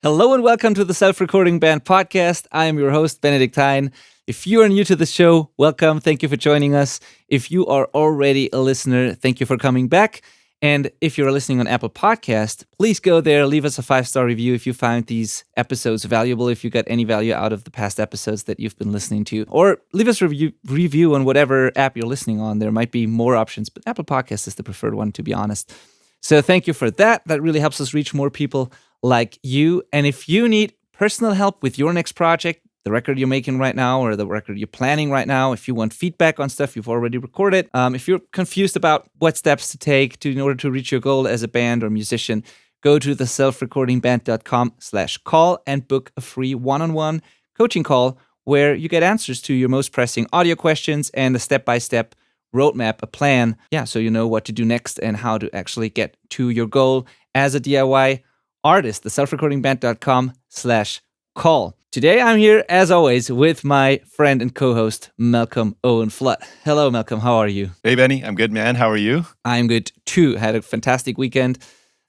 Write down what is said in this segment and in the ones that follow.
Hello and welcome to the Self-Recording Band podcast. I am your host, Benedict Hein. If you are new to the show, welcome. Thank you for joining us. If you are already a listener, thank you for coming back. And if you're listening on Apple Podcast, please go there, leave us a 5-star review if you found these episodes valuable, if you got any value out of the past episodes that you've been listening to. Or leave us a review on whatever app you're listening on. There might be more options, but Apple Podcast is the preferred one, to be honest. So thank you for that. That really helps us reach more people like you. And if you need personal help with your next project, the record you're making right now or the record you're planning right now, if you want feedback on stuff you've already recorded, if you're confused about what steps to take in order to reach your goal as a band or musician, go to theselfrecordingband.com/call and book a free one-on-one coaching call where you get answers to your most pressing audio questions and a step-by-step roadmap, a plan, so you know what to do next and how to actually get to your goal as a DIY artist. theselfrecordingband.com/call. Today I'm here, as always, with my friend and co-host, Malcolm Owen Flood. Hello, Malcolm. How are you? Hey, Benny. I'm good, man. How are you? I'm good, too. Had a fantastic weekend.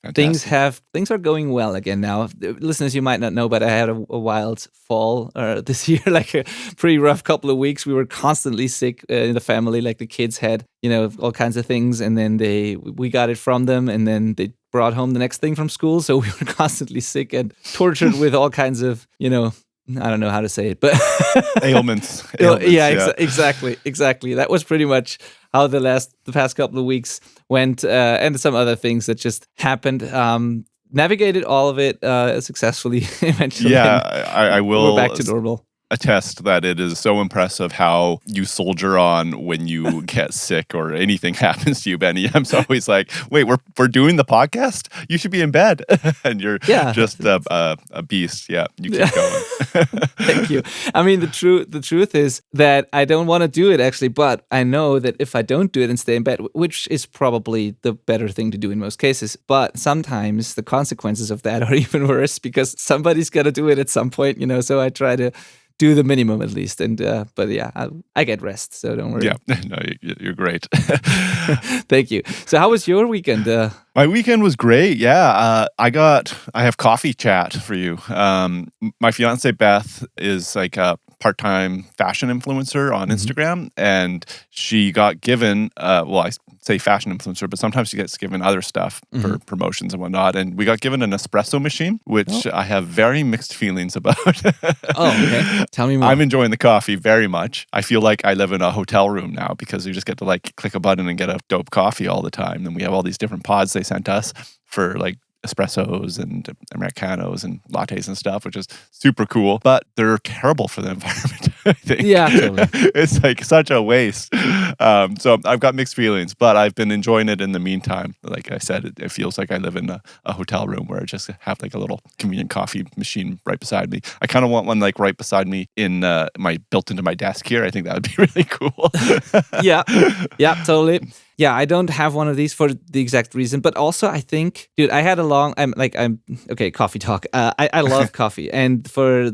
Fantastic. Things are going well again now. Listeners, you might not know, but I had a wild fall this year, like a pretty rough couple of weeks. We were constantly sick in the family. Like the kids had, all kinds of things, and then we got it from them, and then they brought home the next thing from school. So we were constantly sick and tortured with all kinds of, I don't know how to say it, but ailments. Yeah, exactly. That was pretty much how the past couple of weeks went, and some other things that just happened. Navigated all of it successfully eventually. Yeah, I will. We're back to normal. Attest that it is so impressive how you soldier on when you get sick or anything happens to you, Benny. I'm always like, wait, we're doing the podcast? You should be in bed. And you're just a beast. Yeah, you keep going. Thank you. I mean, the truth is that I don't want to do it actually, but I know that if I don't do it and stay in bed, which is probably the better thing to do in most cases, but sometimes the consequences of that are even worse because somebody's got to do it at some point, so I try to do the minimum at least. And but yeah, I get rest, so don't worry. Yeah, no, you're great. Thank you. So how was your weekend? My weekend was great. Yeah, I have coffee chat for you. My fiance Beth is like a part-time fashion influencer on Instagram, and she got given, I say fashion influencer, but sometimes she gets given other stuff for promotions and whatnot. And we got given an espresso machine, which I have very mixed feelings about. Oh, okay. Tell me more. I'm enjoying the coffee very much. I feel like I live in a hotel room now because you just get to like click a button and get a dope coffee all the time. And we have all these different pods they sent us for like espressos and Americanos and lattes and stuff, which is super cool, but they're terrible for the environment, I think. Yeah, totally. It's like such a waste. So I've got mixed feelings, but I've been enjoying it in the meantime. Like I said, it feels like I live in a hotel room where I just have like a little convenient coffee machine right beside me. I kind of want one like right beside me in built into my desk here. I think that would be really cool. Yeah, totally. Yeah, I don't have one of these for the exact reason, but also I think, dude, I had coffee talk. I love coffee, and for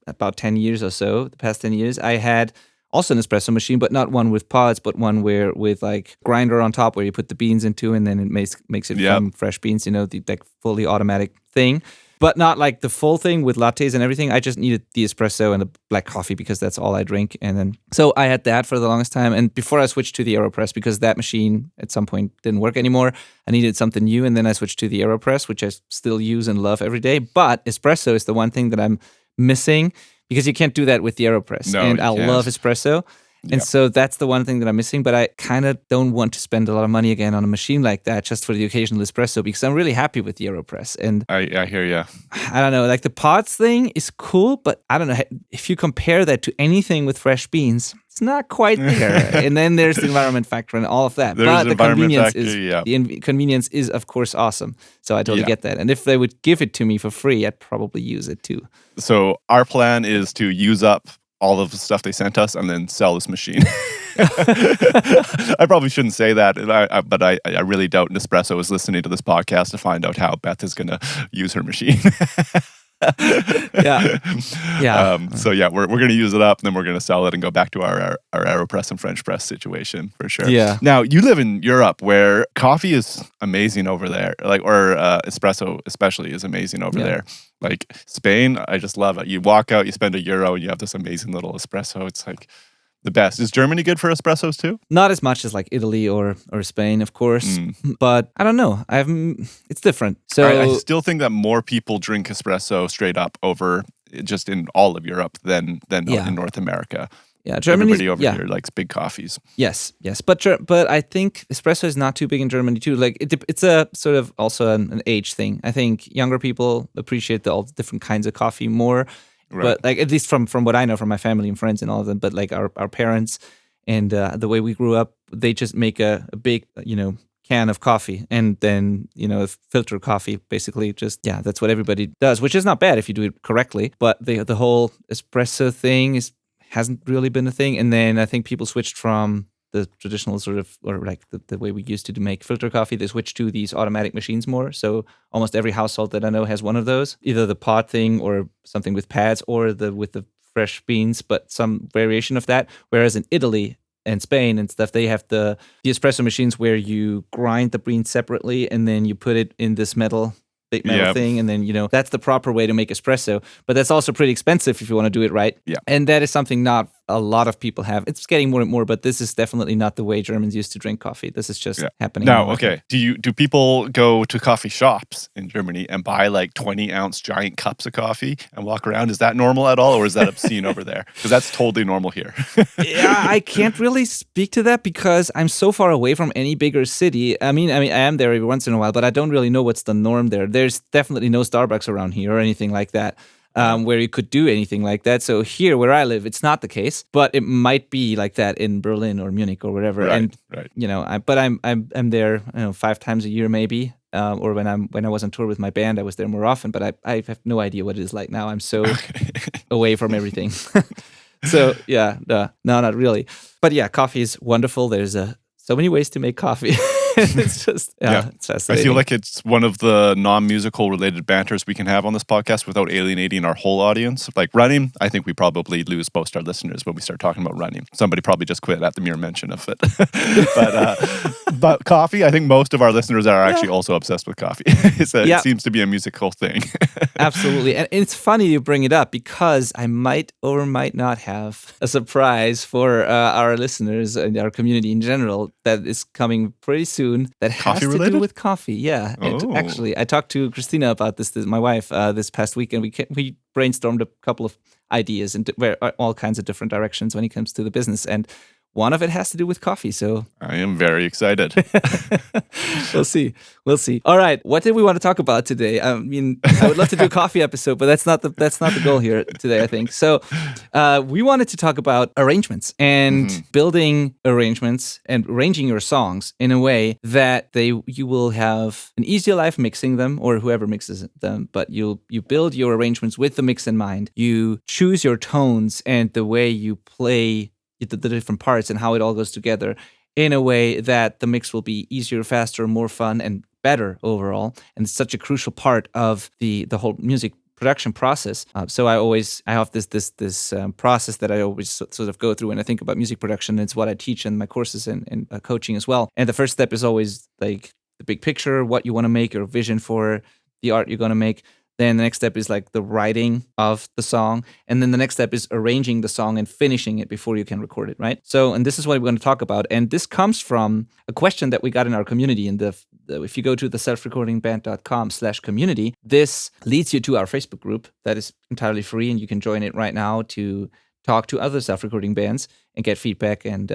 about 10 years or so, the past 10 years, I had also an espresso machine, but not one with pods, but one with like grinder on top where you put the beans into, and then it makes it from fresh beans, the like fully automatic thing. But not like the full thing with lattes and everything. I just needed the espresso and the black coffee because that's all I drink. And then, so I had that for the longest time. And before I switched to the AeroPress, because that machine at some point didn't work anymore, I needed something new. And then I switched to the AeroPress, which I still use and love every day. But espresso is the one thing that I'm missing because you can't do that with the AeroPress. No, and I love espresso. And so that's the one thing that I'm missing, but I kind of don't want to spend a lot of money again on a machine like that just for the occasional espresso because I'm really happy with the AeroPress. And I hear you. I don't know, like the pods thing is cool, but I don't know, if you compare that to anything with fresh beans, it's not quite there. And then there's the environment factor and all of that. But the convenience is of course awesome. So I totally get that. And if they would give it to me for free, I'd probably use it too. So our plan is to use up all of the stuff they sent us and then sell this machine. I probably shouldn't say that, but I really doubt Nespresso is listening to this podcast to find out how Beth is going to use her machine. Yeah. Yeah. So yeah, we're gonna use it up, and then we're gonna sell it and go back to our AeroPress and French press situation for sure. Yeah. Now you live in Europe, where coffee is amazing over there, or espresso especially is amazing over Yeah. there. Like Spain, I just love it. You walk out, you spend €1, and you have this amazing little espresso. It's like the best. Is Germany good for espressos too? Not as much as like Italy or Spain, of course, Mm. but I don't know. It's different. So I still think that more people drink espresso straight up over just in all of Europe than Yeah. in North America. yeah, Germany. Everybody over here likes big coffees. Yes, but I think espresso is not too big in Germany too. Like it's a sort of also an age thing. I think younger people appreciate all the different kinds of coffee more. Right. But like at least from what I know from my family and friends and all of them. But like our parents and the way we grew up, they just make a big can of coffee and then filter coffee basically. Just that's what everybody does, which is not bad if you do it correctly. But the whole espresso thing hasn't really been a thing. And then I think people switched from the traditional sort of, or like the way we used to make filter coffee, they switched to these automatic machines more. So almost every household that I know has one of those, either the pod thing or something with pads or with the fresh beans, but some variation of that. Whereas in Italy and Spain and stuff, they have the espresso machines where you grind the beans separately and then you put it in this big metal thing, and then that's the proper way to make espresso. But that's also pretty expensive if you want to do it right. Yeah. And that is something not a lot of people have. It's getting more and more, but this is definitely not the way Germans used to drink coffee. This is just happening now. more. Okay, do people go to coffee shops in Germany and buy like 20-ounce giant cups of coffee and walk around? Is that normal at all, or is that obscene over there? Because that's totally normal here. Yeah, I can't really speak to that because I'm so far away from any bigger city. I mean, I am there every once in a while, but I don't really know what's the norm there. There's definitely no Starbucks around here or anything like that. Where you could do anything like that. So here, where I live, it's not the case, but it might be like that in Berlin or Munich or whatever. Right. I'm there 5 times a year maybe. Or when I was on tour with my band, I was there more often. But I have no idea what it is like now. I'm so away from everything. So no, not really. But yeah, coffee is wonderful. There's so many ways to make coffee. It's just, it's fascinating. I feel like it's one of the non-musical related banters we can have on this podcast without alienating our whole audience. Like running, I think we probably lose most our listeners when we start talking about running. Somebody probably just quit at the mere mention of it. But coffee, I think most of our listeners are actually also obsessed with coffee. It seems to be a musical thing. Absolutely. And it's funny you bring it up because I might or might not have a surprise for our listeners and our community in general that is coming pretty soon. That has to do with coffee. Yeah. Oh. Actually, I talked to Christina about this my wife, this past week, and we brainstormed a couple of ideas in all kinds of different directions when it comes to the business. And one of it has to do with coffee. So I am very excited. We'll see. All right. What did we want to talk about today? I mean, I would love to do a coffee episode, but that's not the goal here today, I think. So we wanted to talk about arrangements and building arrangements and arranging your songs in a way that you will have an easier life mixing them, or whoever mixes them, but you build your arrangements with the mix in mind. You choose your tones and the way you play the different parts and how it all goes together in a way that the mix will be easier, faster, more fun, and better overall. And it's such a crucial part of the whole music production process. So I have this process that I always sort of go through when I think about music production. It's what I teach in my courses and coaching as well. And the first step is always like the big picture, what you want to make, your vision for the art you're going to make. Then the next step is like the writing of the song. And then the next step is arranging the song and finishing it before you can record it, right? So, and this is what we're going to talk about. And this comes from a question that we got in our community. And if you go to the selfrecordingband.com/community, this leads you to our Facebook group that is entirely free. And you can join it right now to talk to other self-recording bands and get feedback. And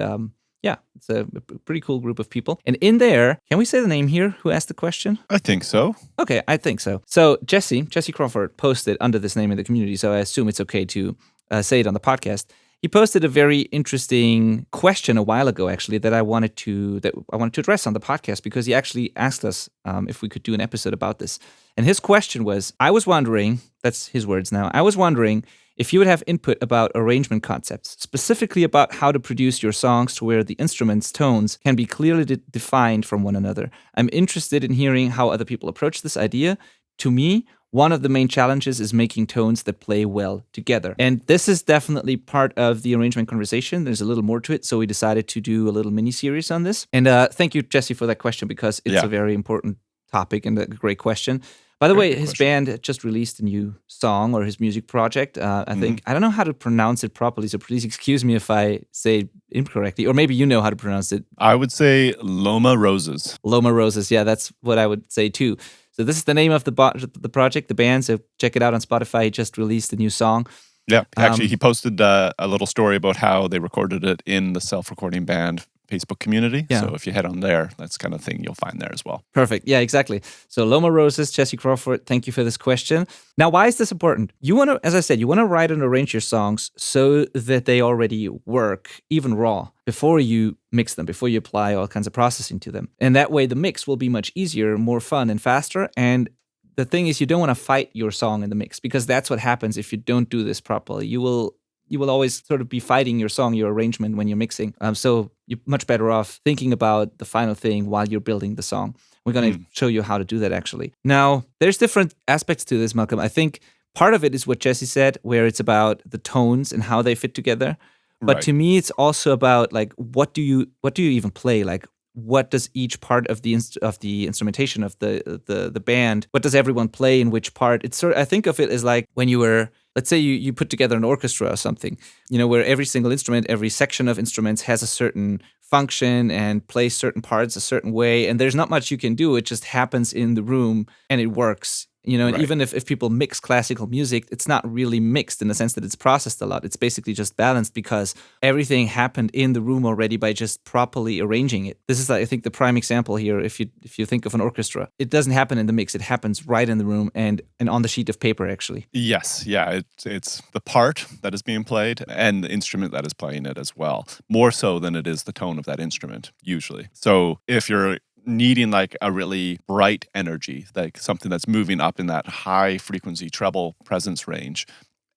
it's a pretty cool group of people. And in there, can we say the name here who asked the question? I think so. Okay, I think so. So Jesse Crawford posted under this name in the community, so I assume it's okay to say it on the podcast. He posted a very interesting question a while ago, actually, that I wanted to address on the podcast because he actually asked us if we could do an episode about this. And his question was, I was wondering, that's his words now, I was wondering if you would have input about arrangement concepts, specifically about how to produce your songs to where the instruments' tones can be clearly defined from one another. I'm interested in hearing how other people approach this idea. To me, one of the main challenges is making tones that play well together. And this is definitely part of the arrangement conversation. There's a little more to it, so we decided to do a little mini-series on this. And thank you, Jesse, for that question, because it's a very important topic and a great question. By the way, his band just released a new song, or his music project. I think, I don't know how to pronounce it properly, so please excuse me if I say it incorrectly, or maybe you know how to pronounce it. I would say Loma Roses. Loma Roses, yeah, that's what I would say too. So this is the name of the project, the band, so check it out on Spotify. He just released a new song. Yeah, actually, he posted a little story about how they recorded it in the self-recording band Facebook community. Yeah. So if you head on there, that's kind of thing you'll find there as well. Perfect. Yeah, exactly. So Loma Roses, Jesse Crawford, thank you for this question. Now, why is this important? You want to, as I said, you want to write and arrange your songs so that they already work, even raw, before you mix them, before you apply all kinds of processing to them. And that way the mix will be much easier, more fun and faster. And the thing is, you don't want to fight your song in the mix, because that's what happens if you don't do this properly. You will always sort of be fighting your song, your arrangement when you're mixing. So you're much better off thinking about the final thing while you're building the song. We're going to show you how to do that, actually. Now, there's different aspects to this, Malcolm. I think part of it is what Jesse said, where it's about the tones and how they fit together. But to me, it's also about, like, what do you even play? Like, what does each part of the instrumentation of the band, what does everyone play in which part? It's sort of, I think of it as like when you were, let's say you put together an orchestra or something, where every single instrument, every section of instruments has a certain function and plays certain parts a certain way, and there's not much you can do. It just happens in the room and it works. And even if people mix classical music, it's not really mixed in the sense that it's processed a lot. It's basically just balanced because everything happened in the room already by just properly arranging it. This is, I think, the prime example here. If you think of an orchestra, it doesn't happen in the mix. It happens right in the room and on the sheet of paper, actually. Yes, yeah. It's the part that is being played and the instrument that is playing it as well. More so than it is the tone of that instrument, usually. So if you're needing like a really bright energy, like something that's moving up in that high frequency treble presence range,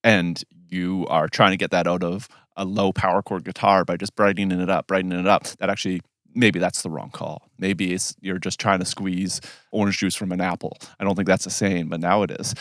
and you are trying to get that out of a low power chord guitar by just brightening it up, that actually, maybe that's the wrong call. Maybe you're just trying to squeeze orange juice from an apple. I don't think that's the same, but now it is.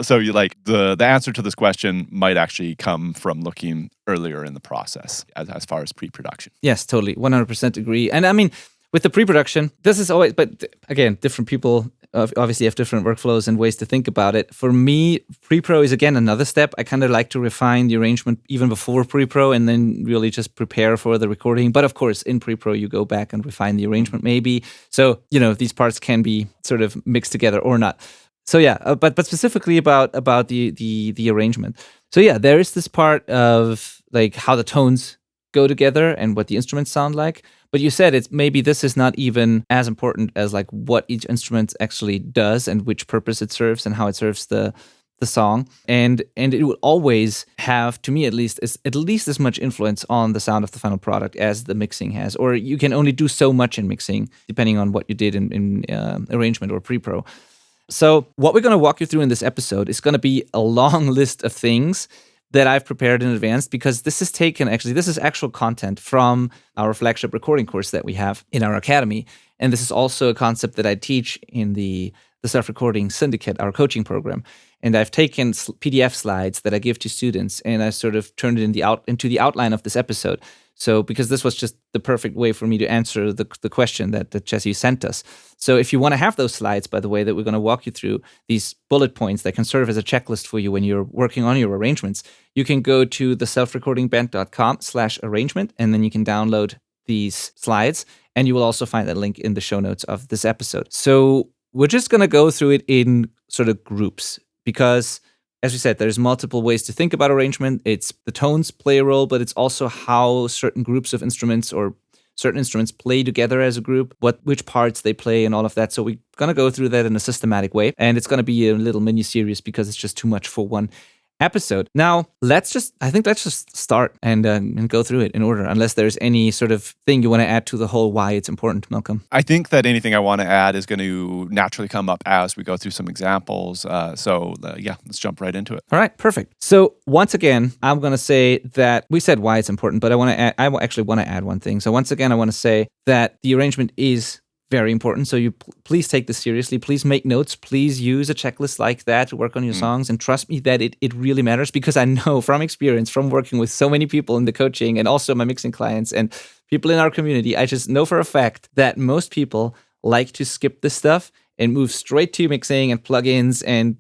So you like the answer to this question might actually come from looking earlier in the process as far as pre-production. Yes, totally. 100% agree. And I mean, with the pre-production, this is always, but again, different people obviously have different workflows and ways to think about it. For me, pre-pro is, again, another step. I kind of like to refine the arrangement even before pre-pro and then really just prepare for the recording. But of course, in pre-pro, you go back and refine the arrangement maybe. So, these parts can be sort of mixed together or not. So yeah, but specifically about the arrangement. So yeah, there is this part of like how the tones go together and what the instruments sound like. But you said maybe this is not even as important as like what each instrument actually does and which purpose it serves and how it serves the song. And it will always have, to me at least as much influence on the sound of the final product as the mixing has. Or you can only do so much in mixing depending on what you did in arrangement or pre-pro. So what we're going to walk you through in this episode is going to be a long list of things that I've prepared in advance, because this is actual content from our flagship recording course that we have in our academy. And this is also a concept that I teach in the Self-Recording Syndicate, our coaching program. And I've taken PDF slides that I give to students, and I sort of turned it into the outline of this episode. So because this was just the perfect way for me to answer the question that Jesse sent us. So if you want to have those slides, by the way, that we're going to walk you through, these bullet points that can serve as a checklist for you when you're working on your arrangements, you can go to theselfrecordingband.com/arrangement, and then you can download these slides, and you will also find that link in the show notes of this episode. So we're just going to go through it in sort of groups, because as we said, there's multiple ways to think about arrangement. It's the tones play a role, but it's also how certain groups of instruments or certain instruments play together as a group, which parts they play and all of that. So we're going to go through that in a systematic way. And it's going to be a little mini-series because it's just too much for one episode. Now, let's just start and go through it in order, unless there's any sort of thing you want to add to the whole why it's important, Malcolm. I think that anything I want to add is going to naturally come up as we go through some examples. Let's jump right into it. All right, perfect. So once again, I'm going to say that we said why it's important, but I actually want to add one thing. So once again, I want to say that the arrangement is very important. So you please take this seriously. Please make notes. Please use a checklist like that to work on your songs. And trust me that it really matters, because I know from experience, from working with so many people in the coaching and also my mixing clients and people in our community, I just know for a fact that most people like to skip this stuff and move straight to mixing and plugins and,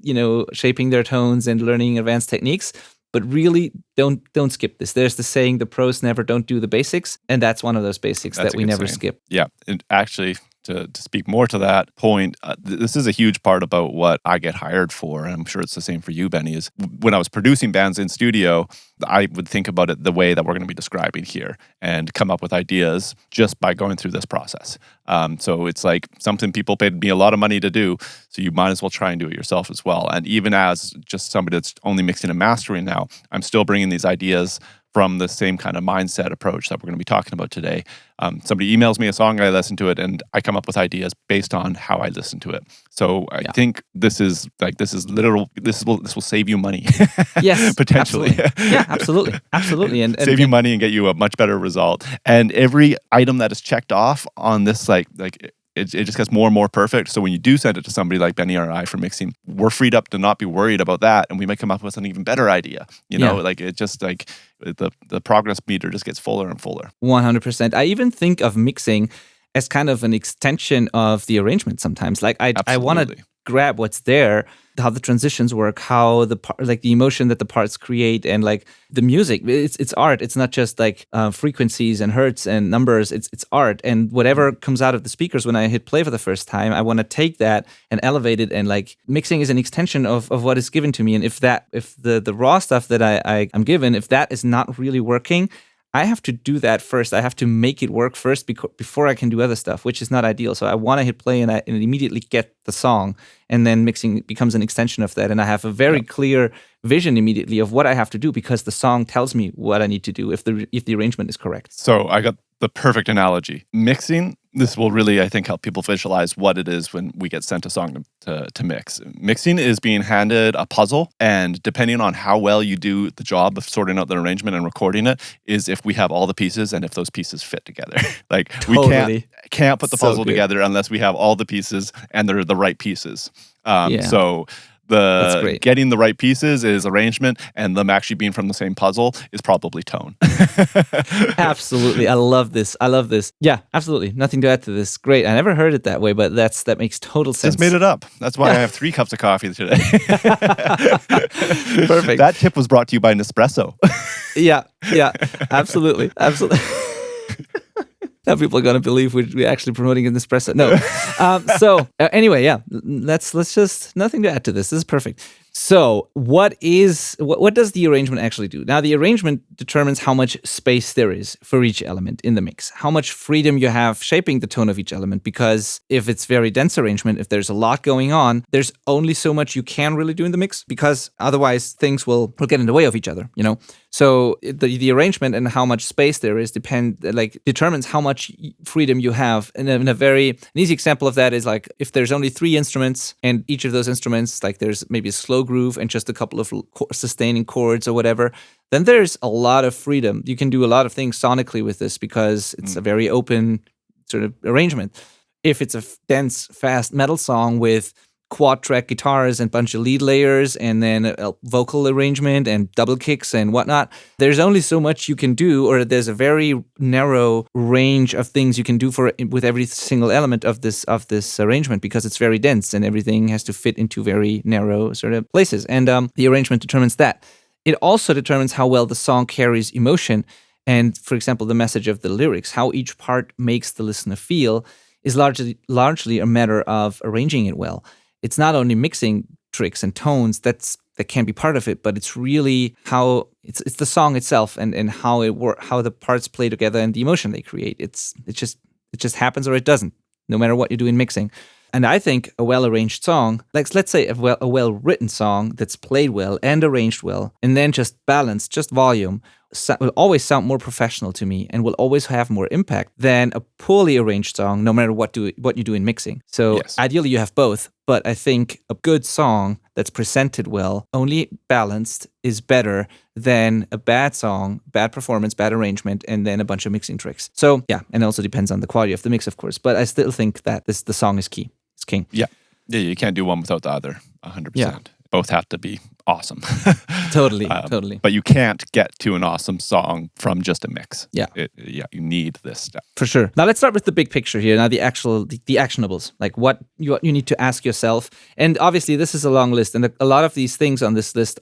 shaping their tones and learning advanced techniques. But really, don't skip this. There's the saying, the pros never don't do the basics. And that's one of those basics that we never skip. Yeah. And actually, to speak more to that point, this is a huge part about what I get hired for. And I'm sure it's the same for you, Benny, is when I was producing bands in studio, I would think about it the way that we're going to be describing here and come up with ideas just by going through this process. So it's like something people paid me a lot of money to do, so you might as well try and do it yourself as well. And even as just somebody that's only mixing and mastering now, I'm still bringing these ideas from the same kind of mindset approach that we're going to be talking about today. Somebody emails me a song, I listen to it, and I come up with ideas based on how I listen to it. So I think this will save you money. Yes, potentially. Absolutely. Yeah, absolutely. And save you money and get you a much better result. And every item that is checked off on this, it just gets more and more perfect. So when you do send it to somebody like Benny or I for mixing, we're freed up to not be worried about that, and we might come up with an even better idea. It just the progress meter just gets fuller and fuller. 100%. I even think of mixing as kind of an extension of the arrangement sometimes. Like I want to grab what's there, how the transitions work, how the emotion that the parts create, and like the music. It's art. It's not just like frequencies and hertz and numbers. It's art, and whatever comes out of the speakers when I hit play for the first time, I want to take that and elevate it. And like mixing is an extension of what is given to me. And if the raw stuff that I'm given, if that is not really working, I have to do that first. I have to make it work first before I can do other stuff, which is not ideal. So I want to hit play and immediately get the song, and then mixing becomes an extension of that. And I have a very clear vision immediately of what I have to do, because the song tells me what I need to do if the arrangement is correct. So I got the perfect analogy. Mixing, this will really, I think, help people visualize what it is when we get sent a song to mix. Mixing is being handed a puzzle, and depending on how well you do the job of sorting out the arrangement and recording it, is if we have all the pieces and if those pieces fit together. Totally. We can't put the puzzle together unless we have all the pieces and they're the right pieces. So getting the right pieces is arrangement, and them actually being from the same puzzle is probably tone. Absolutely. I love this. Yeah, absolutely. Nothing to add to this. Great. I never heard it that way, but that makes total sense. Just made it up. That's why I have 3 cups of coffee today. Perfect. That tip was brought to you by Nespresso. Yeah, absolutely. Now people are going to believe we're actually promoting an espresso. No. Anyway, yeah, let's just, nothing to add to this. This is perfect. So what does the arrangement actually do? Now, the arrangement determines how much space there is for each element in the mix, how much freedom you have shaping the tone of each element, because if it's very dense arrangement, if there's a lot going on, there's only so much you can really do in the mix, because otherwise things will get in the way of each other, So the arrangement and how much space there is determines how much freedom you have. And an easy example of that is like if there's only 3 instruments, and each of those instruments, like there's maybe a slow groove and just a couple of sustaining chords or whatever, then there's a lot of freedom. You can do a lot of things sonically with this, because it's a very open sort of arrangement. If it's a dense, fast metal song with quad-track guitars and a bunch of lead layers and then a vocal arrangement and double kicks and whatnot, there's only so much you can do, or there's a very narrow range of things you can do with every single element of this arrangement, because it's very dense and everything has to fit into very narrow sort of places. And the arrangement determines that. It also determines how well the song carries emotion. And, for example, the message of the lyrics, how each part makes the listener feel, is largely a matter of arranging it well. It's not only mixing tricks and tones that can be part of it, but it's really how it's the song itself and how how the parts play together and the emotion they create. It just happens or it doesn't, no matter what you do in mixing. And I think a well-arranged song, like let's say a well-written song that's played well and arranged well, and then just balanced, just volume, will always sound more professional to me and will always have more impact than a poorly arranged song, no matter what you do in mixing. So Yes. ideally you have both, but I think a good song that's presented well, only balanced, is better than a bad song, bad performance, bad arrangement, and then a bunch of mixing tricks. So yeah, and it also depends on the quality of the mix, of course. But I still think that the song is key. It's king. Yeah. Yeah, you can't do one without the other, 100%. Yeah. Both have to be awesome. Totally. But you can't get to an awesome song from just a mix. Yeah. You need this stuff. For sure. Now let's start with the big picture here. Now the actionables, like what you need to ask yourself. And obviously this is a long list, and a lot of these things on this list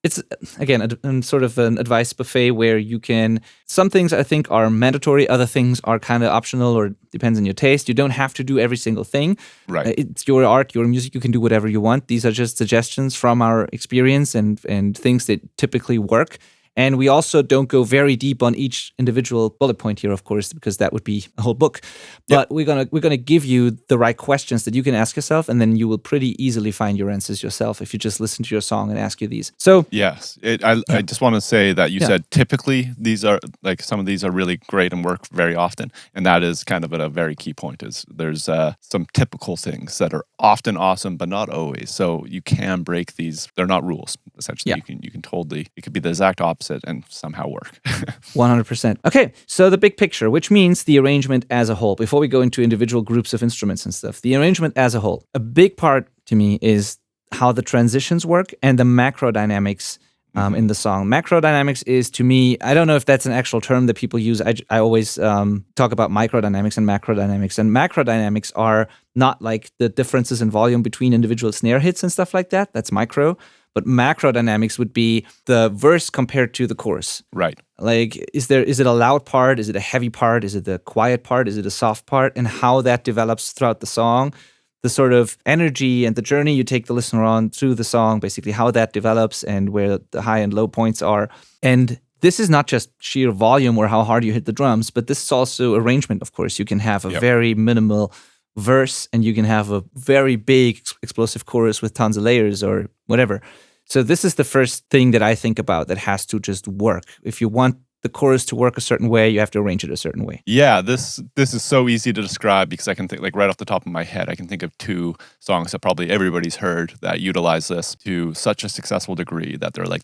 it's again sort of an advice buffet where you can. Some things I think are mandatory, other things are kind of optional or depends on your taste. You don't have to do every single thing. Right. It's your art, your music. You can do whatever you want. These are just suggestions from our experience and things that typically work. And we also don't go very deep on each individual bullet point here, of course, because that would be a whole book. But we're gonna give you the right questions that you can ask yourself, and then you will pretty easily find your answers yourself if you just listen to your song and ask you these. So yes, I just want to say that you said typically these are like some of these are really great and work very often, and that is kind of a very key point. Is there's some typical things that are often awesome, but not always. So you can break these. They're not rules. Essentially, you can totally. It could be the exact opposite and somehow work. 100%. Okay, so the big picture, which means the arrangement as a whole. Before we go into individual groups of instruments and stuff, the arrangement as a whole. A big part to me is how the transitions work and the macro dynamics in the song. Macro dynamics is, to me, I don't know if that's an actual term that people use. I always talk about microdynamics and macro dynamics. And macro dynamics are not like the differences in volume between individual snare hits and stuff like that. That's micro. But macro dynamics would be the verse compared to the chorus. Right. Like, is it a loud part? Is it a heavy part? Is it the quiet part? Is it a soft part? And how that develops throughout the song. The sort of energy and the journey you take the listener on through the song, basically how that develops and where the high and low points are. And this is not just sheer volume or how hard you hit the drums, but this is also arrangement, of course. You can have a very minimal verse and you can have a very big explosive chorus with tons of layers or whatever. So this is the first thing that I think about that has to just work. If you want the chorus to work a certain way, you have to arrange it a certain way. Yeah, this is so easy to describe because I can think, like right off the top of my head, I can think of two songs that probably everybody's heard that utilize this to such a successful degree that they're like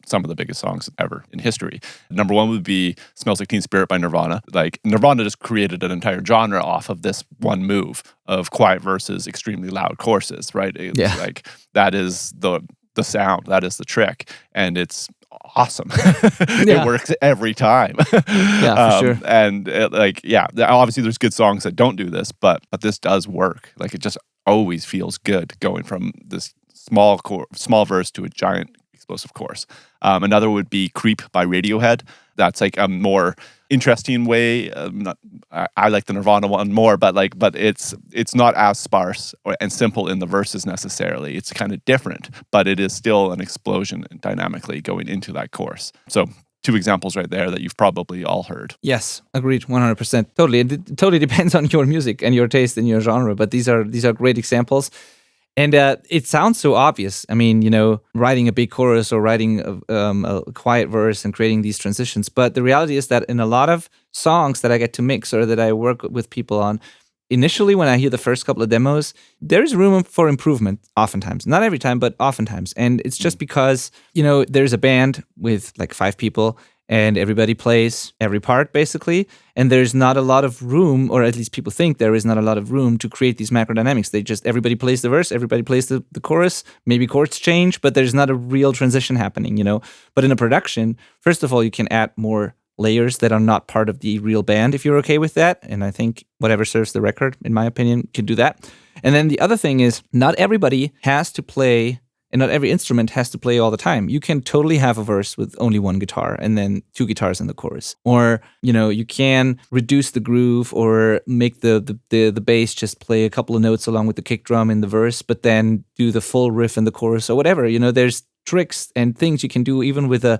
some of the biggest songs ever in history. Number one would be "Smells Like Teen Spirit" by Nirvana. Like Nirvana just created an entire genre off of this one move of quiet verses, extremely loud choruses. Right? It's like that is the sound, that is the trick, and it's awesome. It works every time. For sure. And obviously there's good songs that don't do this, but this does work. Like it just always feels good going from this small verse to a giant explosive chorus. Another would be "Creep" by Radiohead. That's like a more interesting way. I like the Nirvana one more, but it's not as sparse and simple in the verses necessarily. It's kind of different, but it is still an explosion dynamically going into that chorus. So two examples right there that you've probably all heard. Yes, agreed, 100%. Totally. It totally depends on your music and your taste and your genre, but these are great examples. And it sounds so obvious. I mean, writing a big chorus or writing a quiet verse and creating these transitions. But the reality is that in a lot of songs that I get to mix or that I work with people on, initially when I hear the first couple of demos, there's room for improvement oftentimes. Not every time, but oftentimes. And it's just because, there's a band with like 5 people and everybody plays every part basically. And there's not a lot of room, or at least people think there is not a lot of room to create these macro dynamics. Everybody plays the verse, everybody plays the chorus, maybe chords change, but there's not a real transition happening, But in a production, first of all, you can add more layers that are not part of the real band if you're okay with that. And I think whatever serves the record, in my opinion, can do that. And then the other thing is not everybody has to play, and not every instrument has to play all the time. You can totally have a verse with only one guitar and then 2 guitars in the chorus. Or, you can reduce the groove or make the bass just play a couple of notes along with the kick drum in the verse, but then do the full riff in the chorus or whatever. There's tricks and things you can do even with a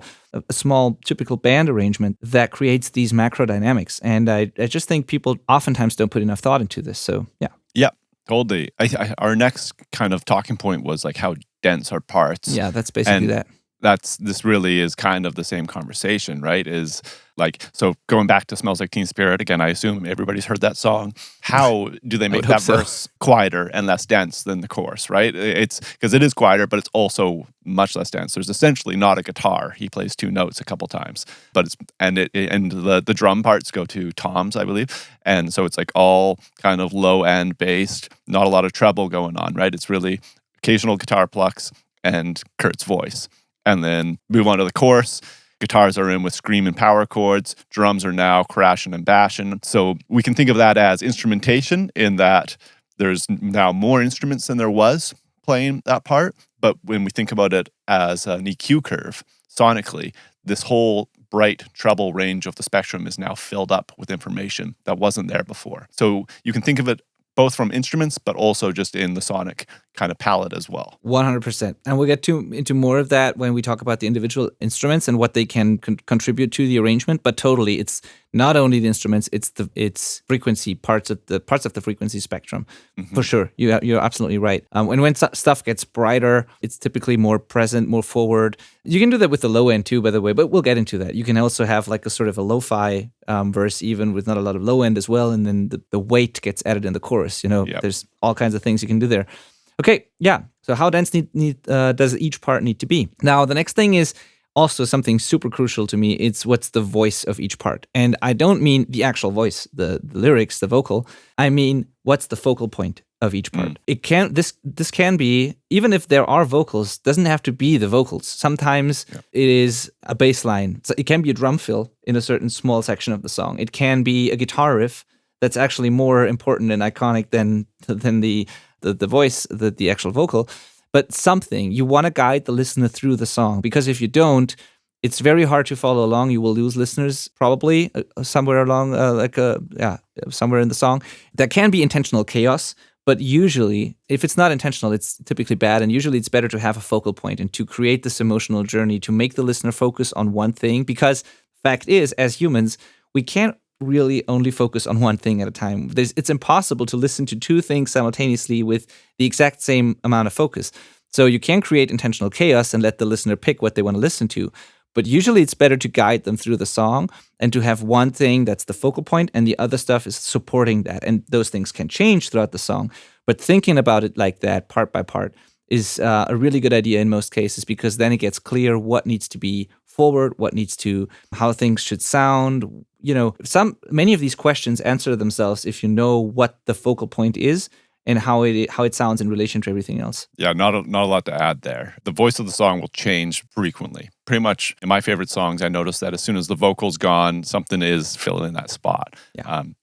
small typical band arrangement that creates these macro dynamics. And I just think people oftentimes don't put enough thought into this. So, yeah. Yeah, totally. Our next kind of talking point was like how dense are parts. Yeah, that's basically that. this really is kind of the same conversation, right? Is like, so going back to Smells Like Teen Spirit again, I assume everybody's heard that song. How do they make would hope that so. verse quieter and less dense than the chorus, right? It's because it is quieter, but it's also much less dense. There's essentially not a guitar. He plays two notes a couple times, but the drum parts go to toms, I believe. And so it's like all kind of low end based, not a lot of treble going on, right? It's really occasional guitar plucks and Kurt's voice. And then move on to the chorus. Guitars are in with scream and power chords. Drums are now crashing and bashing. So we can think of that as instrumentation in that there's now more instruments than there was playing that part. But when we think about it as an EQ curve, sonically, this whole bright treble range of the spectrum is now filled up with information that wasn't there before. So you can think of it both from instruments, but also just in the sonic kind of palette as well. 100%. And we'll get into more of that when we talk about the individual instruments and what they can contribute to the arrangement. But totally, it's not only the instruments, it's frequency, parts of the frequency spectrum. Mm-hmm. For sure. You're absolutely right. And when stuff gets brighter, it's typically more present, more forward. You can do that with the low end too, by the way, but we'll get into that. You can also have like a sort of a lo-fi verse, even with not a lot of low end as well. And then the weight gets added in the chorus. Yep. There's all kinds of things you can do there. Okay, yeah. So how dense does each part need to be? Now, the next thing is also something super crucial to me. It's what's the voice of each part. And I don't mean the actual voice, the lyrics, the vocal. I mean, what's the focal point of each part? It can this can be, even if there are vocals, doesn't have to be the vocals. Sometimes it is a bass line. So it can be a drum fill in a certain small section of the song. It can be a guitar riff that's actually more important and iconic than the voice, the actual vocal. But something, you want to guide the listener through the song, because if you don't, it's very hard to follow along. You will lose listeners probably somewhere along, somewhere in the song. That can be intentional chaos, but usually, if it's not intentional, it's typically bad. And usually it's better to have a focal point and to create this emotional journey to make the listener focus on one thing. Because fact is, as humans, we can't really only focus on one thing at a time. It's impossible to listen to two things simultaneously with the exact same amount of focus. So you can create intentional chaos and let the listener pick what they want to listen to. But usually it's better to guide them through the song and to have one thing that's the focal point and the other stuff is supporting that. And those things can change throughout the song. But thinking about it like that, part by part, is a really good idea in most cases, because then it gets clear what needs to be forward, how things should sound. Many of these questions answer themselves if you know what the focal point is and how it sounds in relation to everything else. Yeah, not a lot to add there. The voice of the song will change frequently. Pretty much in my favorite songs, I notice that as soon as the vocal's gone, something is filling in that spot,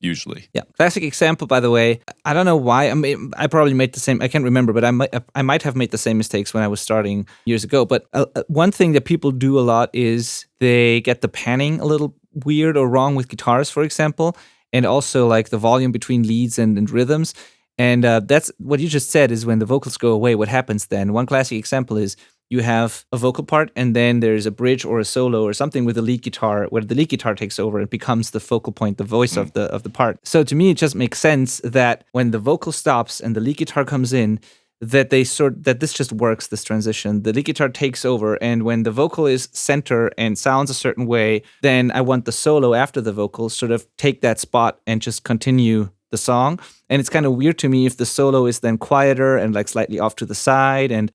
usually. Yeah. Classic example, by the way. I don't know why. I mean, I probably made the same. I can't remember, but I might have made the same mistakes when I was starting years ago. But one thing that people do a lot is they get the panning a little weird or wrong with guitars, for example, and also like the volume between leads and rhythms. And that's what you just said is when the vocals go away, what happens then? One classic example is you have a vocal part and then there's a bridge or a solo or something with the lead guitar where the lead guitar takes over and becomes the focal point, the voice of the part. So to me, it just makes sense that when the vocal stops and the lead guitar comes in, that this just works, this transition. The lead guitar takes over, and when the vocal is center and sounds a certain way, then I want the solo after the vocal sort of take that spot and just continue the song. And it's kind of weird to me if the solo is then quieter and like slightly off to the side, and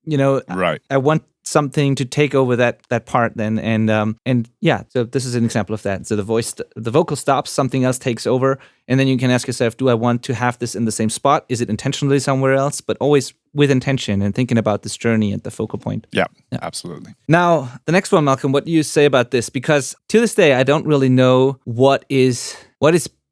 right. I want something to take over that part then, and so this is an example of that. So the vocal stops, something else takes over, and then you can ask yourself, do I want to have this in the same spot? Is it intentionally somewhere else? But always with intention and thinking about this journey at the focal point. Yeah, absolutely. Now, the next one, Malcolm, what do you say about this? Because to this day, I don't really know what is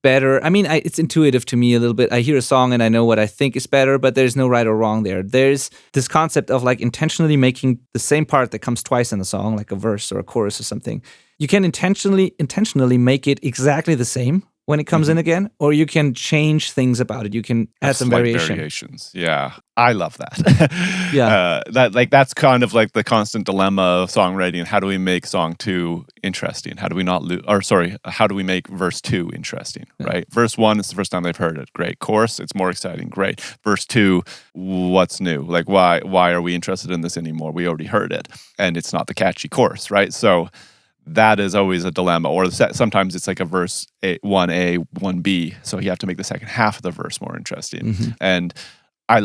better. I mean, it's intuitive to me a little bit. I hear a song and I know what I think is better, but there's no right or wrong there. There's this concept of like intentionally making the same part that comes twice in a song, like a verse or a chorus or something. You can intentionally make it exactly the same, when it comes in again, or you can change things about it. You can add some slight variation. variations. Yeah, I love that. Yeah. That's kind of like the constant dilemma of songwriting. How do we make song 2 interesting? How do we not how do we make verse 2 interesting? Right. Verse 1 is the first time they've heard it. Great. Chorus, it's more exciting. Great. Verse 2, what's new? Like why are we interested in this anymore? We already heard it, and it's not the catchy chorus, right? So that is always a dilemma. Or sometimes it's like a verse 1A, 1B. So you have to make the second half of the verse more interesting. And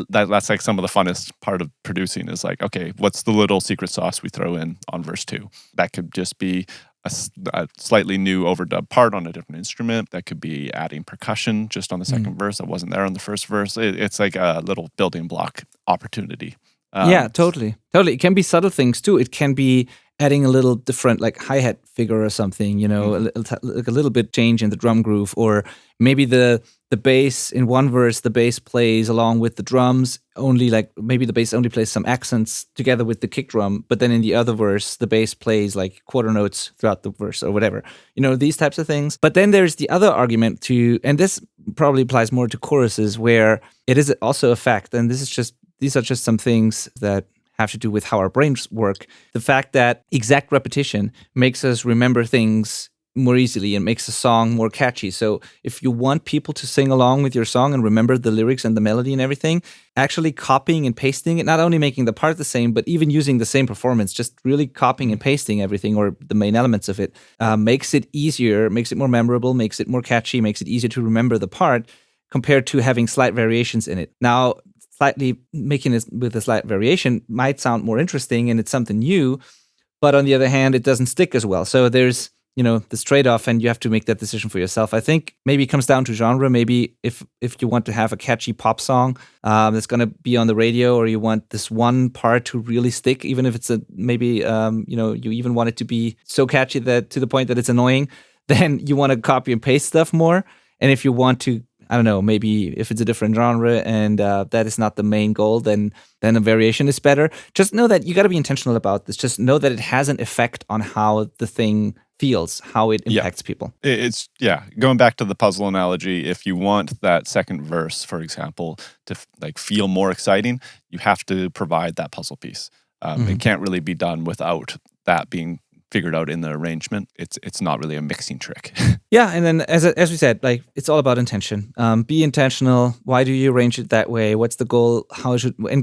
that's like some of the funnest part of producing is like, okay, what's the little secret sauce we throw in on verse 2? That could just be a slightly new overdub part on a different instrument. That could be adding percussion just on the second verse that wasn't there on the first verse. It's like a little building block opportunity. Yeah, totally. It can be subtle things too. It can be adding a little different, like hi-hat figure or something, like a little bit change in the drum groove, or maybe the bass in one verse, the bass plays along with the drums, only like maybe the bass only plays some accents together with the kick drum, but then in the other verse, the bass plays like quarter notes throughout the verse or whatever, these types of things. But then there's the other argument and this probably applies more to choruses, where it is also a fact, and these are just some things that have to do with how our brains work. The fact that exact repetition makes us remember things more easily and makes a song more catchy. So if you want people to sing along with your song and remember the lyrics and the melody and everything, actually copying and pasting it, not only making the part the same, but even using the same performance, just really copying and pasting everything or the main elements of it, makes it easier, makes it more memorable, makes it more catchy, makes it easier to remember the part compared to having slight variations in it. Now, slightly making it with a slight variation might sound more interesting and it's something new, but on the other hand, it doesn't stick as well. So there's, this trade-off, and you have to make that decision for yourself. I think maybe it comes down to genre. Maybe if you want to have a catchy pop song that's going to be on the radio, or you want this one part to really stick, even if it's you even want it to be so catchy that to the point that it's annoying, then you want to copy and paste stuff more. And if you want to, I don't know, maybe if it's a different genre and that is not the main goal, then a variation is better. Just know that you got to be intentional about this. Just know that it has an effect on how the thing feels, how it impacts people. It's going back to the puzzle analogy, if you want that second verse, for example, to feel more exciting, you have to provide that puzzle piece. It can't really be done without that being figured out in the arrangement. It's not really a mixing trick. Yeah, and then as we said, it's all about intention. Be intentional. Why do you arrange it that way? What's the goal?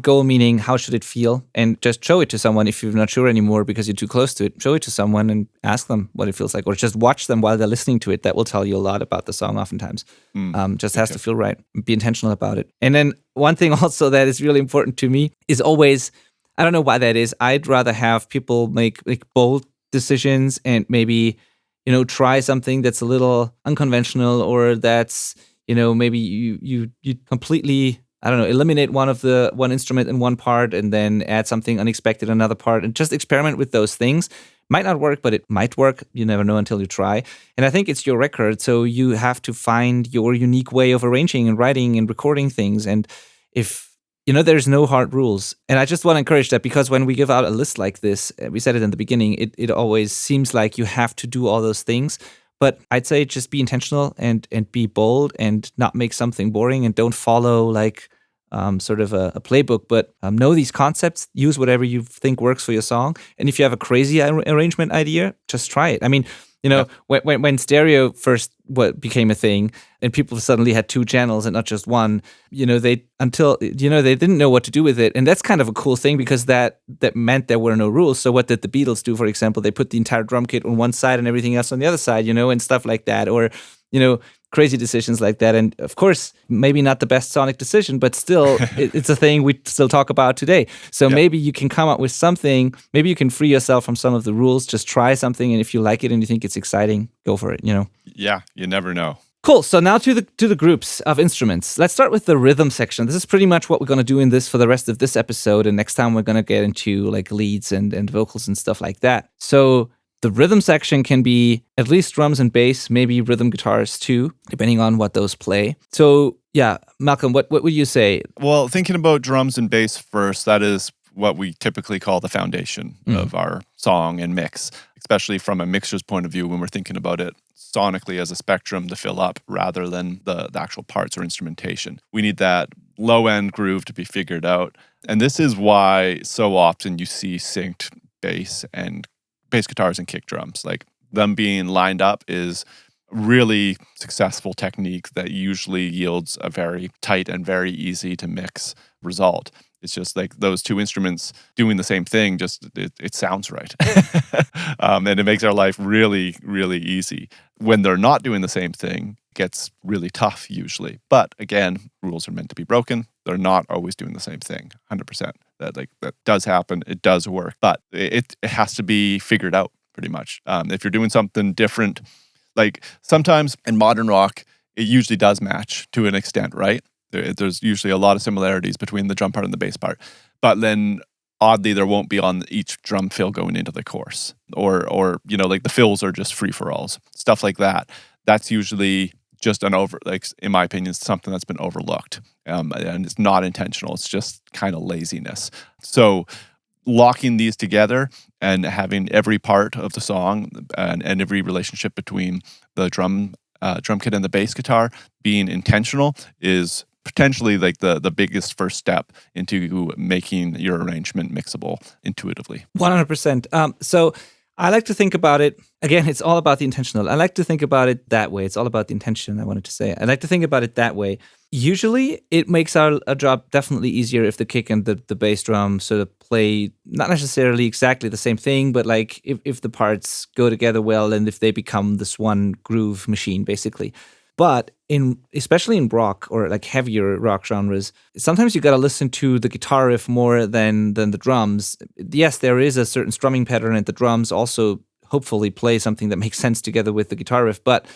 Goal meaning how should it feel? And just show it to someone if you're not sure anymore because you're too close to it. Show it to someone and ask them what it feels like, or just watch them while they're listening to it. That will tell you a lot about the song oftentimes. Just has to feel right. Be intentional about it. And then one thing also that is really important to me is always, I don't know why that is, I'd rather have people make bold decisions and maybe try something that's a little unconventional, or that's maybe you completely, I don't know, eliminate one instrument in one part and then add something unexpected in another part, and just experiment with those things. Might not work, but it might work. You never know until you try. And I think it's your record, so you have to find your unique way of arranging and writing and recording things. And if there's no hard rules. And I just want to encourage that, because when we give out a list like this, we said it in the beginning, it always seems like you have to do all those things. But I'd say just be intentional and be bold and not make something boring, and don't follow sort of a playbook, but know these concepts, use whatever you think works for your song. And if you have a crazy arrangement idea, just try it. I mean, when stereo first became a thing and people suddenly had 2 channels and not just one, they didn't know what to do with it. And that's kind of a cool thing, because that meant there were no rules. So what did the Beatles do, for example? They put the entire drum kit on one side and everything else on the other side, and stuff like that. Or, crazy decisions like that. And of course, maybe not the best sonic decision, but still, it's a thing we still talk about today. So maybe you can come up with something, maybe you can free yourself from some of the rules, just try something. And if you like it and you think it's exciting, go for it, Yeah, you never know. Cool. So now to the groups of instruments. Let's start with the rhythm section. This is pretty much what we're going to do in this for the rest of this episode. And next time we're going to get into leads and vocals and stuff like that. So the rhythm section can be at least drums and bass, maybe rhythm guitars too, depending on what those play. So yeah, Malcolm, what would you say? Well, thinking about drums and bass first, that is what we typically call the foundation of our song and mix, especially from a mixer's point of view when we're thinking about it. sonically as a spectrum to fill up rather than the actual parts or instrumentation. We need that low-end groove to be figured out. And this is why so often you see synced bass guitars and kick drums. Like them being lined up is really successful technique that usually yields a very tight and very easy to mix result. It's just like those two instruments doing the same thing, just it sounds right. And it makes our life really, really easy. When they're not doing the same thing, it gets really tough usually. But again, rules are meant to be broken. They're not always doing the same thing, 100%. That does happen. It does work. But it has to be figured out pretty much. If you're doing something different, like sometimes in modern rock, it usually does match to an extent, right? There's usually a lot of similarities between the drum part and the bass part. But then oddly, there won't be on each drum fill going into the chorus. Or like the fills are just free-for-alls. Stuff like that. That's usually just in my opinion, something that's been overlooked. And it's not intentional. It's just kind of laziness. So locking these together and having every part of the song and every relationship between the drum kit and the bass guitar being intentional is potentially like the biggest first step into making your arrangement mixable intuitively. 100%. So I like to think about it, again, it's all about the intentional. I like to think about it that way. It's all about the intention, I wanted to say. I like to think about it that way. Usually, it makes our job definitely easier if the kick and the bass drum sort of play not necessarily exactly the same thing, but like if the parts go together well and if they become this one groove machine, basically. But especially in rock or like heavier rock genres, sometimes you got to listen to the guitar riff more than the drums. Yes, there is a certain strumming pattern, and the drums also hopefully play something that makes sense together with the guitar riff. But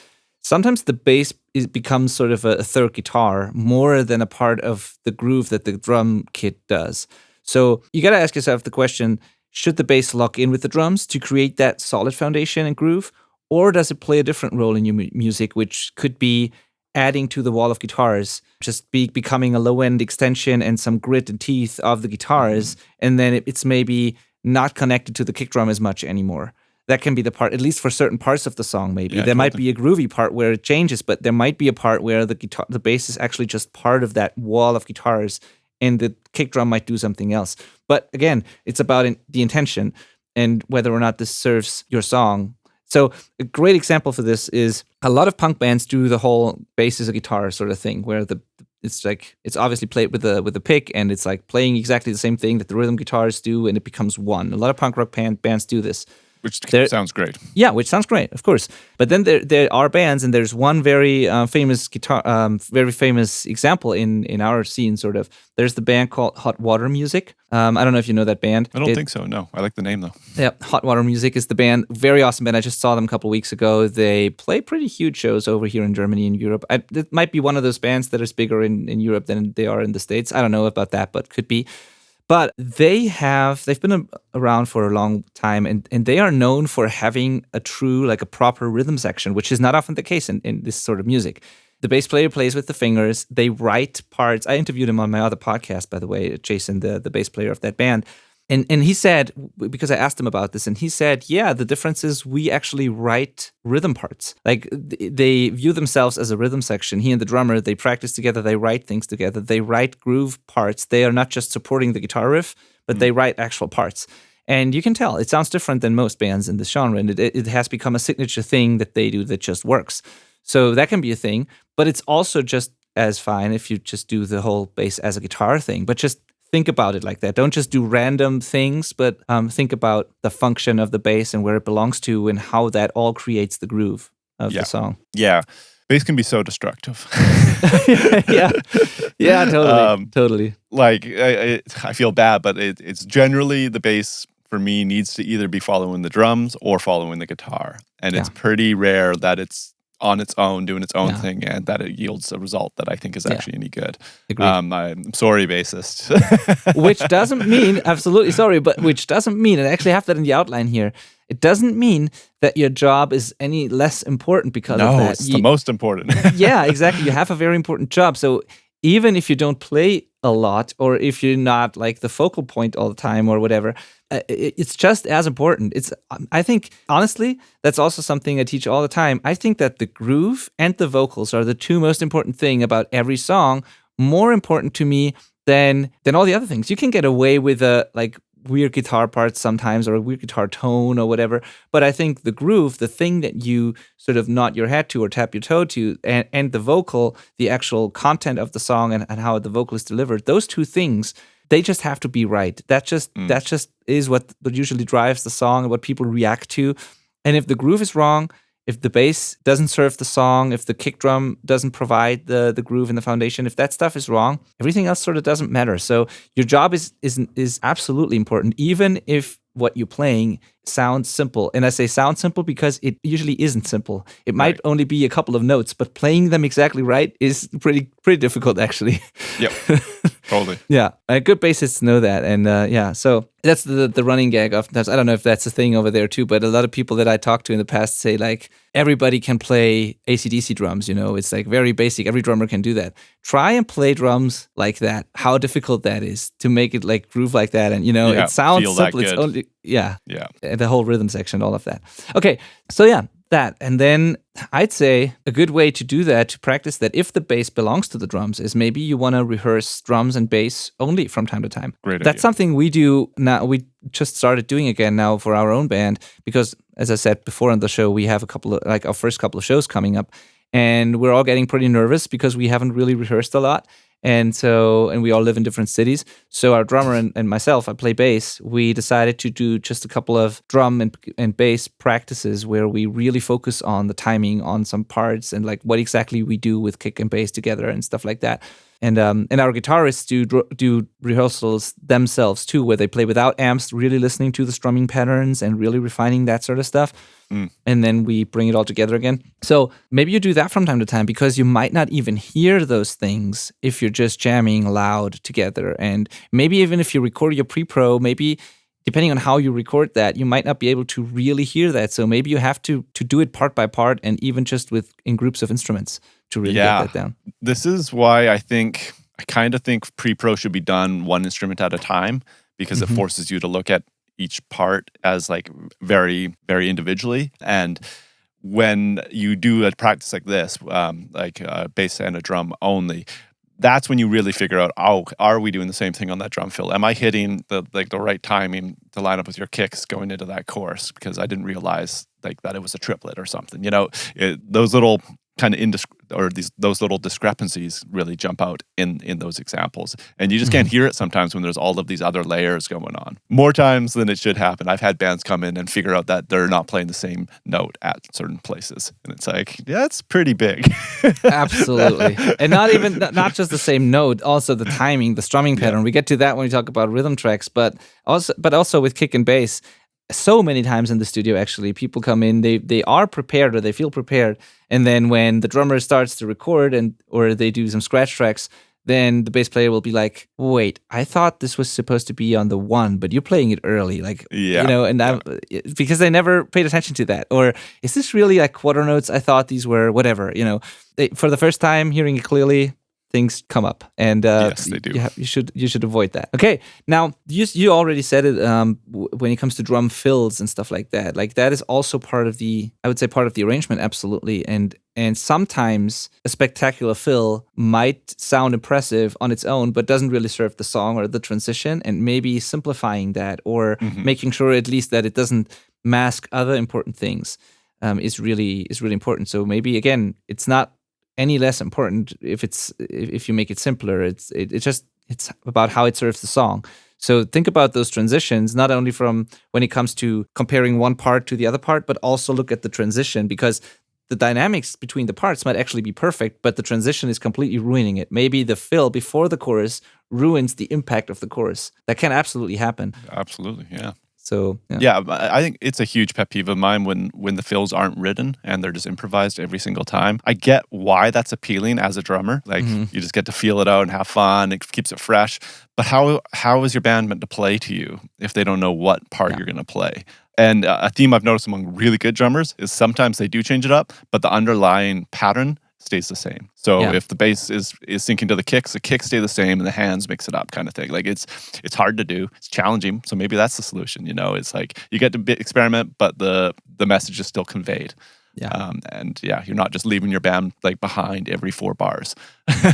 sometimes the bass becomes sort of a third guitar more than a part of the groove that the drum kit does. So you got to ask yourself the question, should the bass lock in with the drums to create that solid foundation and groove? Or does it play a different role in your music, which could be adding to the wall of guitars, just becoming a low-end extension and some grit and teeth of the guitars, and then it's maybe not connected to the kick drum as much anymore. That can be the part, at least for certain parts of the song, maybe. Yeah, there might be a groovy part where it changes, but there might be a part where the bass is actually just part of that wall of guitars, and the kick drum might do something else. But again, it's about the intention and whether or not this serves your song. So a great example for this is a lot of punk bands do the whole bass as a guitar sort of thing, where it's obviously played with the pick, and it's like playing exactly the same thing that the rhythm guitars do, and it becomes one. A lot of punk rock bands do this. Which sounds great. Yeah, which sounds great, of course. But then there are bands, and there's one very famous example in our scene, sort of. There's the band called Hot Water Music. I don't know if you know that band. I don't think so, no. I like the name, though. Yeah, Hot Water Music is the band. Very awesome band. I just saw them a couple of weeks ago. They play pretty huge shows over here in Germany and Europe. It might be one of those bands that is bigger in Europe than they are in the States. I don't know about that, but could be. But they've been around for a long time, and they are known for having a true, like a proper rhythm section, which is not often the case in this sort of music. The bass player plays with the fingers. They write parts. I interviewed him on my other podcast, by the way, Jason, the bass player of that band. And he said, because I asked him about this, and he said, yeah, the difference is we actually write rhythm parts. Like, they view themselves as a rhythm section. He and the drummer, they practice together, they write things together, they write groove parts. They are not just supporting the guitar riff, but they write actual parts. And you can tell, it sounds different than most bands in this genre, and it has become a signature thing that they do that just works. So that can be a thing, but it's also just as fine if you just do the whole bass as a guitar thing, but just think about it like that. Don't just do random things, but think about the function of the bass and where it belongs to and how that all creates the groove of the song. Yeah. Bass can be so destructive. Yeah, totally. Like, I feel bad, but it's generally the bass, for me, needs to either be following the drums or following the guitar. And it's pretty rare that it's on its own, doing its own thing, and that it yields a result that I think is actually any good. I'm sorry, bassist. Which doesn't mean, absolutely sorry, but which doesn't mean, and I actually have that in the outline here, it doesn't mean that your job is any less important because of that. No, it's the most important. Yeah, exactly. You have a very important job. So even if you don't play a lot, or if you're not like the focal point all the time or whatever, it's just as important. I think, honestly, that's also something I teach all the time. I think that the groove and the vocals are the two most important thing about every song, more important to me than all the other things. You can get away with like weird guitar parts sometimes, or a weird guitar tone or whatever. But I think the groove, the thing that you sort of nod your head to or tap your toe to, and the vocal, the actual content of the song and how the vocal is delivered, those two things, they just have to be right. That just is what usually drives the song and what people react to. And if the groove is wrong, if the bass doesn't serve the song, if the kick drum doesn't provide the groove and the foundation, if that stuff is wrong, everything else sort of doesn't matter. So your job is absolutely important, even if what you're playing sounds simple. And I say sound simple because it usually isn't simple. It might only be a couple of notes, but playing them exactly right is pretty difficult, actually. Yep, totally. Yeah, good bassists know that. And so that's the running gag oftentimes. I don't know if that's a thing over there too, but a lot of people that I talked to in the past say like, everybody can play AC/DC drums, it's like very basic. Every drummer can do that. Try and play drums like that. How difficult that is to make it like groove like that. And, it sounds simple. It's only, the whole rhythm section, all of that. Okay, so that. And then I'd say a good way to do that, to practice that, if the bass belongs to the drums, is maybe you want to rehearse drums and bass only from time to time. Great That's idea. something we do now. We just started doing again now for our own band, because as I said before on the show, we have our first couple of shows coming up, and we're all getting pretty nervous because we haven't really rehearsed a lot. And we all live in different cities. So our drummer and myself, I play bass. We decided to do just a couple of drum and bass practices where we really focus on the timing on some parts and like what exactly we do with kick and bass together and stuff like that. And our guitarists do rehearsals themselves too, where they play without amps, really listening to the strumming patterns and really refining that sort of stuff. And then we bring it all together again. So maybe you do that from time to time, because you might not even hear those things if you're just jamming loud together. And maybe even if you record your pre-pro, maybe depending on how you record that, you might not be able to really hear that. So maybe you have to do it part by part, and even just in groups of instruments to really get that down. This is why I kind of think pre-pro should be done one instrument at a time, because it forces you to look at each part as like very, very individually. And when you do a practice like this, like a bass and a drum only, that's when you really figure out, are we doing the same thing on that drum fill? Am I hitting the right timing to line up with your kicks going into that chorus? Because I didn't realize like that it was a triplet or something. Those little kind of those little discrepancies really jump out in those examples, and you just can't hear it sometimes when there's all of these other layers going on. More times than it should happen. I've had bands come in and figure out that they're not playing the same note at certain places, and it's like, that's pretty big. Absolutely. And not just the same note, also the timing, the strumming pattern. We get to that when we talk about rhythm tracks, but also with kick and bass. So many times in the studio, actually, people come in, they are prepared, or they feel prepared, and then when the drummer starts to record or they do some scratch tracks, then the bass player will be like, wait, I thought this was supposed to be on the 1, but you're playing it early, because they never paid attention to that. Or is this really like quarter notes? I thought these were whatever. For the first time hearing it clearly, things come up, and yes, they do. You should avoid that. Okay, now you already said it. When it comes to drum fills and stuff like that is also part of the arrangement, absolutely. And sometimes a spectacular fill might sound impressive on its own, but doesn't really serve the song or the transition. And maybe simplifying that, or making sure at least that it doesn't mask other important things, is really important. So maybe again, it's not any less important if you make it simpler. It's about how it serves the song. So think about those transitions, not only from when it comes to comparing one part to the other part, but also look at the transition, because the dynamics between the parts might actually be perfect, but the transition is completely ruining it. Maybe the fill before the chorus ruins the impact of the chorus. That can absolutely happen. Absolutely, yeah. So I think it's a huge pet peeve of mine when the fills aren't written and they're just improvised every single time. I get why that's appealing as a drummer. Like you just get to feel it out and have fun. It keeps it fresh. But how is your band meant to play to you if they don't know what part you're going to play? And a theme I've noticed among really good drummers is sometimes they do change it up, but the underlying pattern stays the same. So Yeah. if the bass is syncing to the kicks stay the same, and the hands mix it up, kind of thing. Like it's hard to do. It's challenging. So maybe that's the solution. It's like you get to experiment, but the message is still conveyed. Yeah. And yeah, you're not just leaving your band like behind every 4 bars.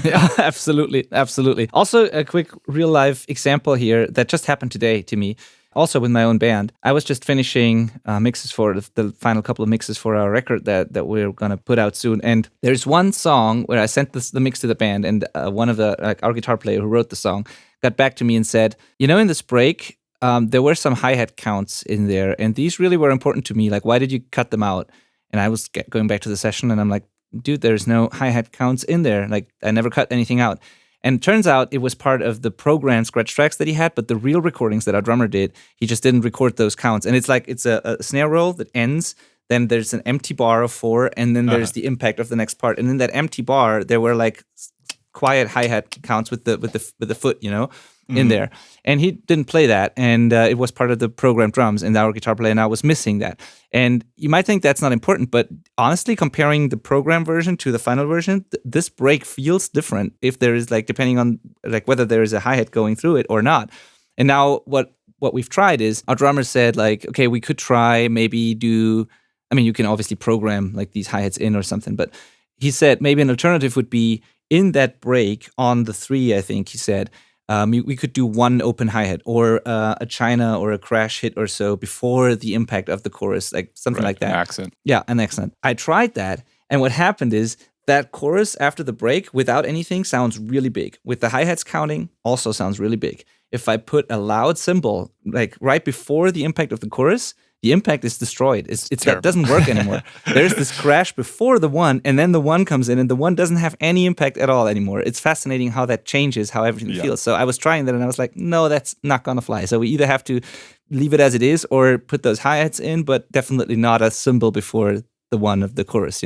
Yeah, absolutely. Absolutely. Also, a quick real life example here that just happened today to me. Also, with my own band, I was just finishing mixes for the final couple of mixes for our record that we're gonna put out soon. And there's one song where I sent the mix to the band, and one of our guitar player who wrote the song got back to me and said, in this break, there were some hi-hat counts in there, and these really were important to me. Like, why did you cut them out? And I was going back to the session, and I'm like, dude, there's no hi-hat counts in there. Like, I never cut anything out. And it turns out it was part of the program scratch tracks that he had, but the real recordings that our drummer did, he just didn't record those counts. And it's like, it's a snare roll that ends, then there's an empty bar of 4, and then there's the impact of the next part. And in that empty bar, there were like quiet hi-hat counts with the foot, in there. And he didn't play that, and it was part of the program drums, and our guitar player now was missing that. And you might think that's not important, but honestly, comparing the program version to the final version, this break feels different if there is, like, depending on like whether there is a hi-hat going through it or not. And now what we've tried is, our drummer said, like, okay, we could try maybe you can obviously program like these hi-hats in or something, but he said maybe an alternative would be in that break on the 3, I think he said, we could do one open hi-hat or a China or a crash hit or so before the impact of the chorus, like something like that. An accent. Yeah, an accent. I tried that, and what happened is that chorus after the break without anything sounds really big. With the hi-hats counting, also sounds really big. If I put a loud cymbal like right before the impact of the chorus, the impact is destroyed. That doesn't work anymore. There's this crash before the 1, and then the 1 comes in, and the 1 doesn't have any impact at all anymore. It's fascinating how that changes, how everything feels. So I was trying that, and I was like, no, that's not gonna fly. So we either have to leave it as it is or put those hi-hats in, but definitely not a cymbal before the 1 of the chorus,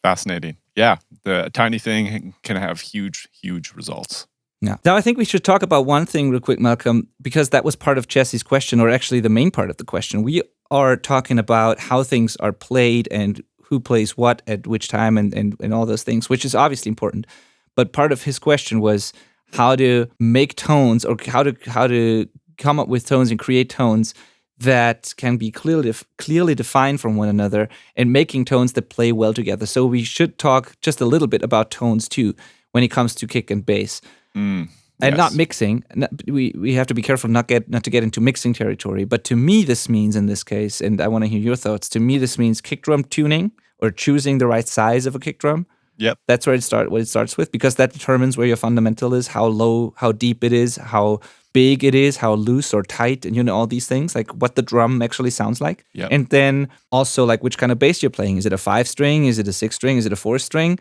Fascinating. Yeah, the tiny thing can have huge, huge results. Yeah. Now, I think we should talk about one thing real quick, Malcolm, because that was part of Jesse's question, or actually the main part of the question. We are talking about how things are played and who plays what at which time and all those things, which is obviously important. But part of his question was how to make tones, or how to come up with tones and create tones that can be clearly defined from one another, and making tones that play well together. So we should talk just a little bit about tones too when it comes to kick and bass. And not mixing. We have to be careful not to get into mixing territory. But to me, this means, in this case, and I want to hear your thoughts, to me this means kick drum tuning, or choosing the right size of a kick drum. Yep. That's where what it starts with, because that determines where your fundamental is, how low, how deep it is, how big it is, how loose or tight, and all these things, like what the drum actually sounds like. Yep. And then also like which kind of bass you're playing. Is it a 5-string? Is it a 6-string? Is it a 4-string?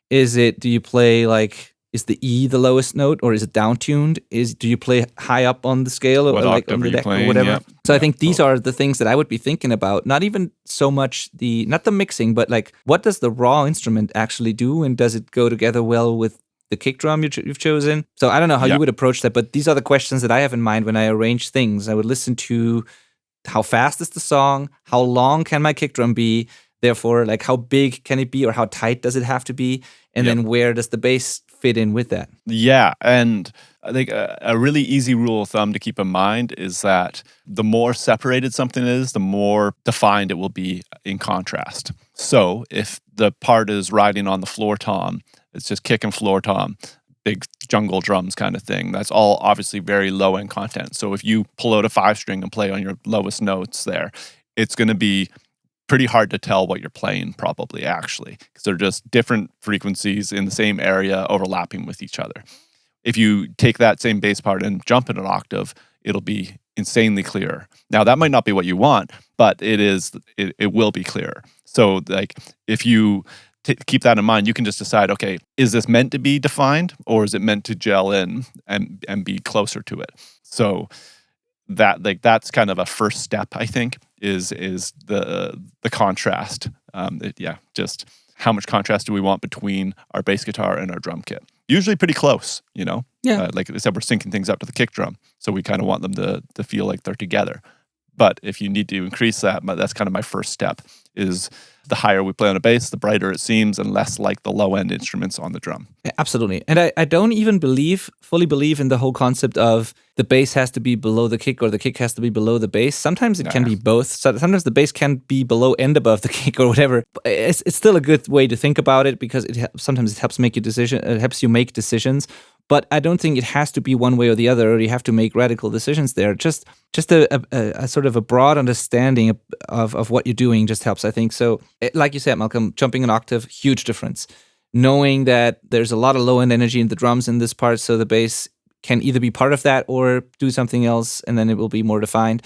Do you play like, is the E the lowest note, or is it down-tuned? Do you play high up on the scale, or like on the deck, or whatever? Yep. So I think these are the things that I would be thinking about. Not even so much not the mixing, but like, what does the raw instrument actually do, and does it go together well with the kick drum you've chosen? So I don't know how you would approach that, but these are the questions that I have in mind when I arrange things. I would listen to how fast is the song, how long can my kick drum be, therefore, like how big can it be, or how tight does it have to be, and then where does the bass fit in with that? Yeah, and I think a really easy rule of thumb to keep in mind is that the more separated something is, the more defined it will be in contrast. So if the part is riding on the floor tom, it's just kick and floor tom, big jungle drums kind of thing. That's all obviously very low end content. So if you pull out a 5-string and play on your lowest notes there, it's going to be pretty hard to tell what you're playing, probably, actually, because they're just different frequencies in the same area overlapping with each other. If you take that same bass part and jump it an octave, it'll be insanely clear. Now, that might not be what you want, but it will be clearer. So, like, if you keep that in mind, you can just decide, okay, is this meant to be defined, or is it meant to gel in and be closer to it? So that's kind of a first step, I think, is the contrast. Just how much contrast do we want between our bass guitar and our drum kit? Usually pretty close, Yeah. Like I said, we're syncing things up to the kick drum, so we kind of want them to feel like they're together. But if you need to increase that, that's kind of my first step, is the higher we play on a bass, the brighter it seems and less like the low-end instruments on the drum. Yeah, absolutely. And I don't even fully believe in the whole concept of the bass has to be below the kick or the kick has to be below the bass. Sometimes it can be both. So sometimes the bass can be below and above the kick or whatever. But it's still a good way to think about it because sometimes it helps it helps you make decisions. But I don't think it has to be one way or the other, or you have to make radical decisions there. Just a sort of a broad understanding of what you're doing just helps, I think. So, like you said, Malcolm, jumping an octave, huge difference. Knowing that there's a lot of low-end energy in the drums in this part, so the bass can either be part of that or do something else, and then it will be more defined.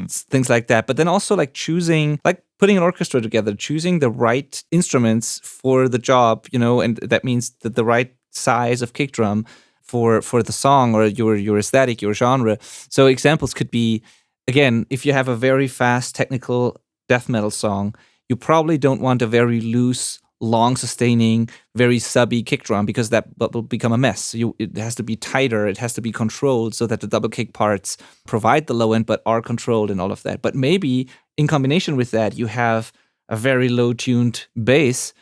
Things like that. But then also like putting an orchestra together, choosing the right instruments for the job, and that means that the right size of kick drum for the song or your aesthetic, your genre. So examples could be, again, if you have a very fast technical death metal song, you probably don't want a very loose, long sustaining, very subby kick drum because that will become a mess. It has to be tighter, it has to be controlled so that the double kick parts provide the low end but are controlled and all of that. But maybe in combination with that, you have a very low tuned bass.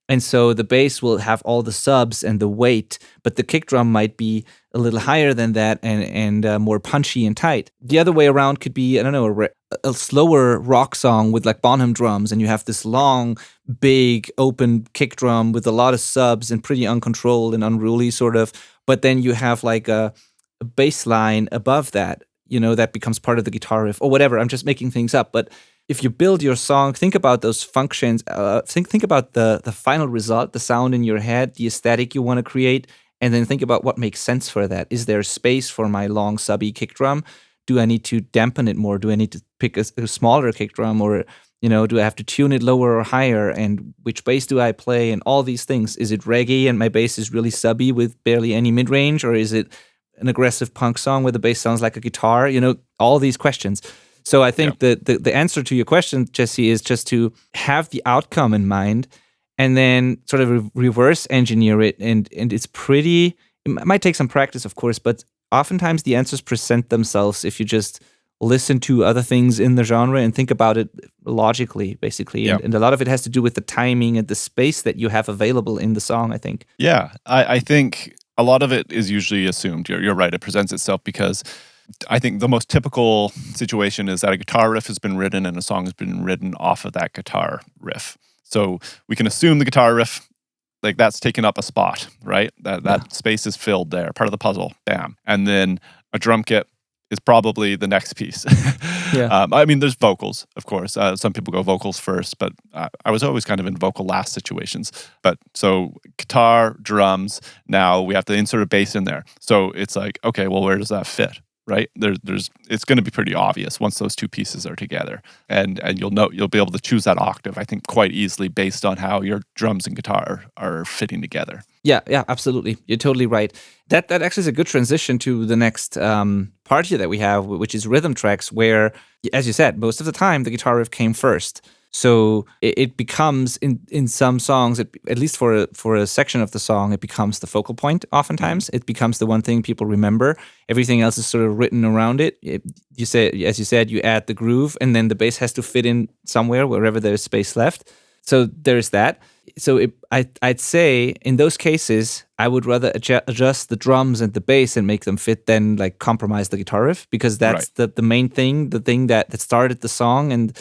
And so the bass will have all the subs and the weight, but the kick drum might be a little higher than that and more punchy and tight. The other way around could be, I don't know, a slower rock song with like Bonham drums, and you have this long, big, open kick drum with a lot of subs and pretty uncontrolled and unruly sort of. But then you have like a bass line above that, that becomes part of the guitar riff or whatever. I'm just making things up, but if you build your song, think about those functions. Think about the final result, the sound in your head, the aesthetic you want to create, and then think about what makes sense for that. Is there space for my long subby kick drum? Do I need to dampen it more? Do I need to pick a smaller kick drum, or do I have to tune it lower or higher? And which bass do I play? And all these things. Is it reggae and my bass is really subby with barely any mid range, or is it an aggressive punk song where the bass sounds like a guitar? All these questions. So I think that the answer to your question, Jesse, is just to have the outcome in mind and then sort of reverse engineer it. And it might take some practice, of course, but oftentimes the answers present themselves if you just listen to other things in the genre and think about it logically, basically. Yeah. And a lot of it has to do with the timing and the space that you have available in the song, I think. Yeah, I think a lot of it is usually assumed. You're right. It presents itself because I think the most typical situation is that a guitar riff has been written and a song has been written off of that guitar riff. So we can assume the guitar riff, like that's taken up a spot, right? That space is filled there, part of the puzzle, bam. And then a drum kit is probably the next piece. I mean, there's vocals, of course. Some people go vocals first, but I was always kind of in vocal last situations. But so guitar, drums, now we have to insert a bass in there. So it's like, okay, well, where does that fit? Right? It's going to be pretty obvious once those two pieces are together, and you'll be able to choose that octave, I think, quite easily based on how your drums and guitar are fitting together. Yeah, absolutely. You're totally right. That actually is a good transition to the next part here that we have, which is rhythm tracks, where, as you said, most of the time the guitar riff came first. So it becomes in some songs, at least for a section of the song, it becomes the focal point. Oftentimes, it becomes the one thing people remember. Everything else is sort of written around it. As you said, you add the groove, and then the bass has to fit in somewhere wherever there's space left. So there's that. So I'd say in those cases, I would rather adjust the drums and the bass and make them fit than like compromise the guitar riff, because that's the main thing, the thing that started the song, and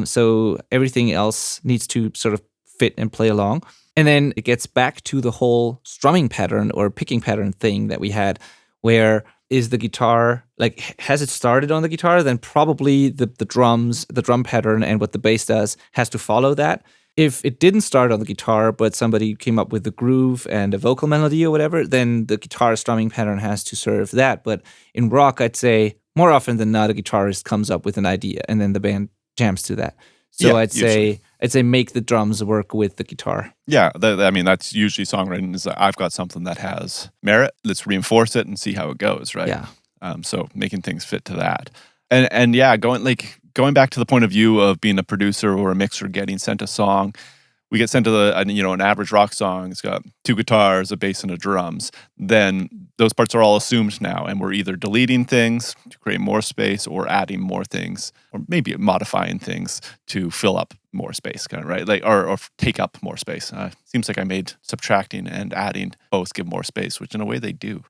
so everything else needs to sort of fit and play along. And then it gets back to the whole strumming pattern or picking pattern thing that we had, where is the guitar, like, has it started on the guitar? Then probably the drum pattern and what the bass does has to follow that. If it didn't start on the guitar, but somebody came up with the groove and a vocal melody or whatever, then the guitar strumming pattern has to serve that. But in rock, I'd say more often than not, a guitarist comes up with an idea and then the band jams to that. So I'd say make the drums work with the guitar. Yeah, I mean, that's usually songwriting, is I've got something that has merit. Let's reinforce it and see how it goes, right? Yeah. So making things fit to that. And yeah, going back to the point of view of being a producer or a mixer, getting sent a song, we get sent to an average rock song. It's got 2 guitars, a bass, and a drums. Then those parts are all assumed now, and we're either deleting things to create more space, or adding more things, or maybe modifying things to fill up more space, kind of, right? Like, or take up more space. Seems like I made subtracting and adding both give more space, which in a way they do.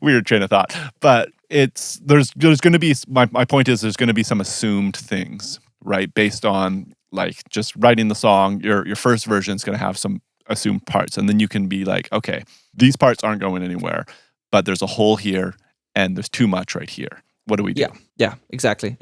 Weird train of thought, but there's going to be my point is there's going to be some assumed things, right? Based on like just writing the song, your first version is going to have some assumed parts, and then you can be like, okay, these parts aren't going anywhere, but there's a hole here, and there's too much right here. What do we do? Yeah, exactly.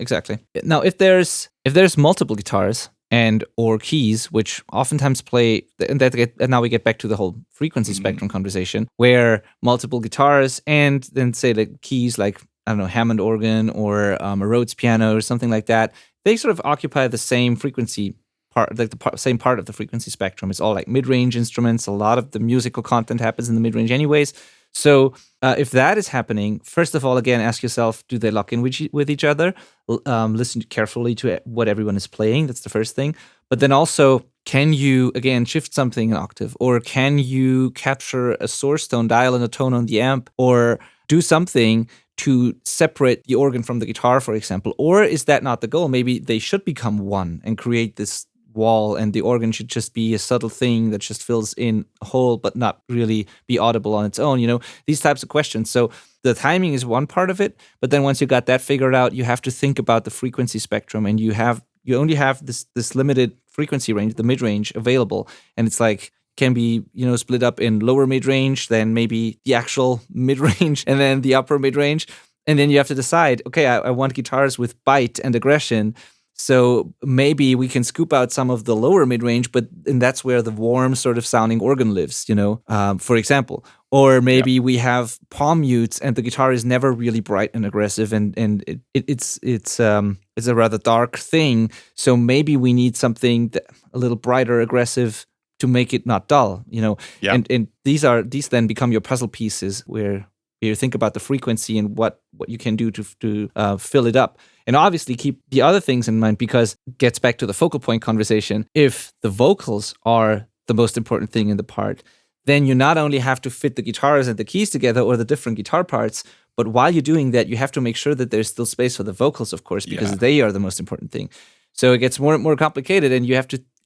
Now, if there's multiple guitars and or keys, which oftentimes play, and now we get back to the whole frequency spectrum conversation, where multiple guitars and then say the keys, like, I don't know, Hammond organ or a Rhodes piano or something like that, they sort of occupy the same frequency part, like the same part of the frequency spectrum. It's all like mid-range instruments. A lot of the musical content happens in the mid-range anyways. So if that is happening, first of all, again, ask yourself, do they lock in with each other? Listen carefully to what everyone is playing. That's the first thing. But then also, can you, again, shift something an octave? Or can you capture a source tone, dial in a tone on the amp, or do something to separate the organ from the guitar, for example? Or is that not the goal? Maybe they should become one and create this wall, and the organ should just be a subtle thing that just fills in a hole but not really be audible on its own, these types of questions. So the timing is one part of it, but then once you got that figured out, you have to think about the frequency spectrum, and you only have this limited frequency range, the mid-range, available, and it's like can be split up in lower mid-range, then maybe the actual mid-range, and then the upper mid-range, and then you have to decide, okay, I want guitars with bite and aggression. So maybe we can scoop out some of the lower mid-range, and that's where the warm sort of sounding organ lives, for example. Or maybe we have palm mutes and the guitar is never really bright and aggressive, and it's a rather dark thing. So maybe we need something a little brighter, aggressive, to make it not dull, And these then become your puzzle pieces where you think about the frequency and what you can do to fill it up. And obviously keep the other things in mind, because it gets back to the focal point conversation. If the vocals are the most important thing in the part, then you not only have to fit the guitars and the keys together or the different guitar parts, but while you're doing that, you have to make sure that there's still space for the vocals, of course, because they are the most important thing. So it gets more and more complicated, and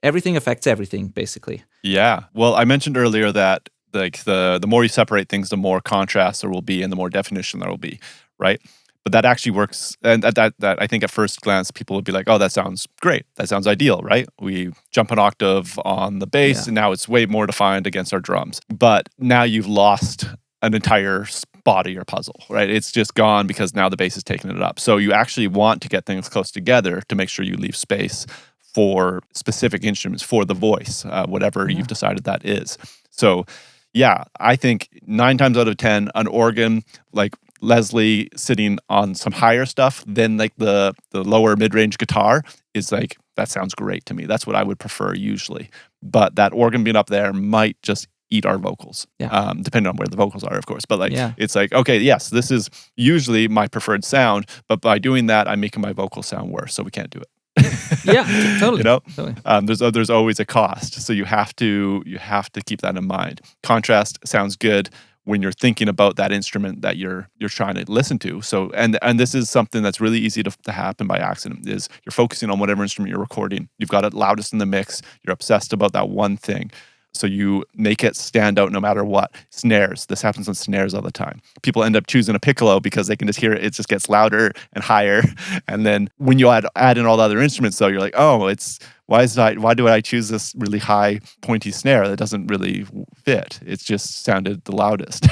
everything affects everything, basically. Yeah. Well, I mentioned earlier that like the more you separate things, the more contrast there will be and the more definition there will be, right? But that actually works, and that I think at first glance people would be like, oh, that sounds great. That sounds ideal, right? We jump an octave on the bass, and now it's way more defined against our drums. But now you've lost an entire spot of your puzzle, right? It's just gone because now the bass is taking it up. So you actually want to get things close together to make sure you leave space for specific instruments, for the voice, whatever you've decided that is. So yeah, I think 9 times out of 10, an organ like Leslie sitting on some higher stuff than like the lower mid-range guitar is like, that sounds great to me. That's what I would prefer usually. But that organ being up there might just eat our vocals, depending on where the vocals are, of course. But it's like, okay, yes, this is usually my preferred sound, but by doing that, I'm making my vocal sound worse, so we can't do it. Yeah, totally. Totally. There's always a cost, so you have to keep that in mind. Contrast sounds good when you're thinking about that instrument that you're trying to listen to. So and this is something that's really easy to happen by accident, is you're focusing on whatever instrument you're recording. You've got it loudest in the mix. You're obsessed about that one thing. So you make it stand out no matter what. Snares. This happens on snares all the time. People end up choosing a piccolo because they can just hear it. It just gets louder and higher. And then when you add in all the other instruments, though, you're like, oh, why do I choose this really high pointy snare that doesn't really fit? It's just sounded the loudest.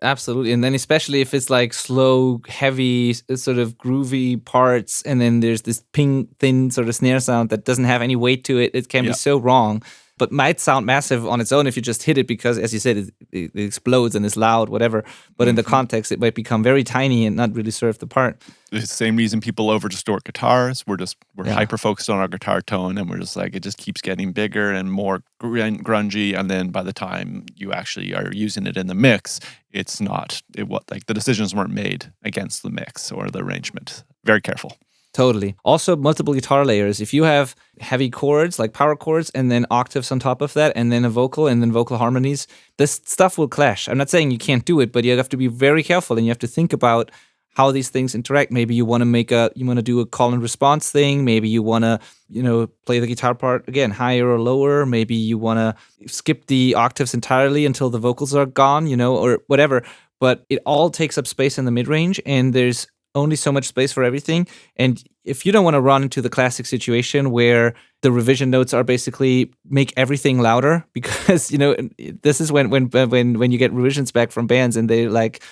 Absolutely. And then especially if it's like slow, heavy, sort of groovy parts, and then there's this ping, thin sort of snare sound that doesn't have any weight to it, it can be so wrong, but might sound massive on its own if you just hit it because, as you said, it explodes and is loud, whatever. But in the context, it might become very tiny and not really serve the part. It's the same reason people over-distort guitars. We're hyper-focused on our guitar tone, and we're just like, it just keeps getting bigger and more grungy, and then by the time you actually are using it in the mix, the decisions weren't made against the mix or the arrangement. Very careful. Totally. Also, multiple guitar layers. If you have heavy chords, like power chords, and then octaves on top of that, and then a vocal, and then vocal harmonies, this stuff will clash. I'm not saying you can't do it, but you have to be very careful, and you have to think about how these things interact. Maybe you want to do a call and response thing. Maybe you want to, play the guitar part again higher or lower. Maybe you want to skip the octaves entirely until the vocals are gone, or whatever. But it all takes up space in the mid range, and there's only so much space for everything. And if you don't want to run into the classic situation where the revision notes are basically make everything louder, because this is when you get revisions back from bands and they like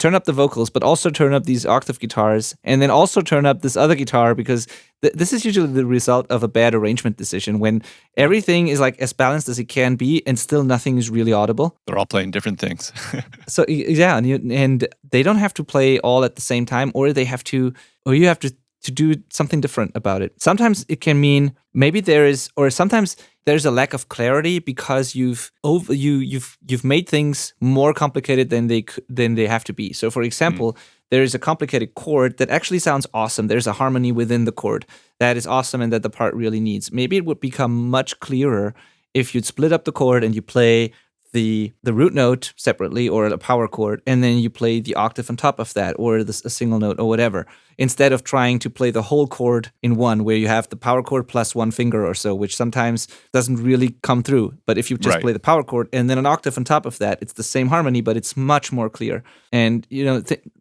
turn up the vocals, but also turn up these octave guitars, and then also turn up this other guitar, because this is usually the result of a bad arrangement decision when everything is like as balanced as it can be and still nothing is really audible. They're all playing different things. So yeah, and they don't have to play all at the same time, or you have to do something different about it. Sometimes it can mean sometimes there's a lack of clarity because you've made things more complicated than they have to be. So for example, there is a complicated chord that actually sounds awesome. There's a harmony within the chord that is awesome and that the part really needs. Maybe it would become much clearer if you'd split up the chord and you play the root note separately, or a power chord, and then you play the octave on top of that, or a single note or whatever, instead of trying to play the whole chord in one, where you have the power chord plus one finger or so, which sometimes doesn't really come through. But if you just play the power chord and then an octave on top of that, it's the same harmony, but it's much more clear. And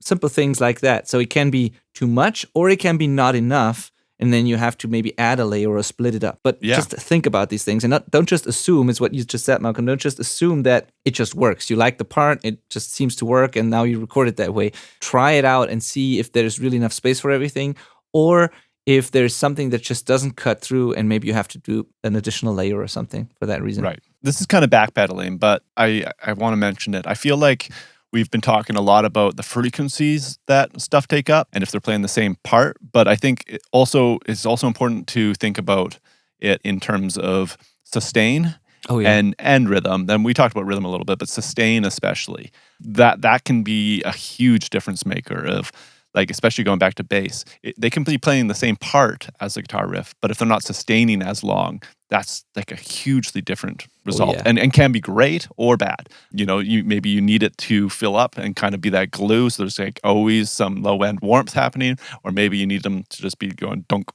simple things like that. So it can be too much, or it can be not enough, and then you have to maybe add a layer or split it up. But just think about these things, and don't just assume, is what you just said, Malcolm. Don't just assume that it just works. You like the part, it just seems to work, and now you record it that way. Try it out and see if there's really enough space for everything, or if there's something that just doesn't cut through, and maybe you have to do an additional layer or something for that reason. Right. This is kind of backpedaling, but I want to mention it. I feel like we've been talking a lot about the frequencies that stuff take up and if they're playing the same part, but I think it's also important to think about it in terms of sustain and rhythm. Then we talked about rhythm a little bit, but sustain especially. That can be a huge difference maker of, like, especially going back to bass. They can be playing the same part as the guitar riff, but if they're not sustaining as long, that's like a hugely different result, and can be great or bad. Maybe you need it to fill up and kind of be that glue, so there's like always some low end warmth happening, or maybe you need them to just be going dunk,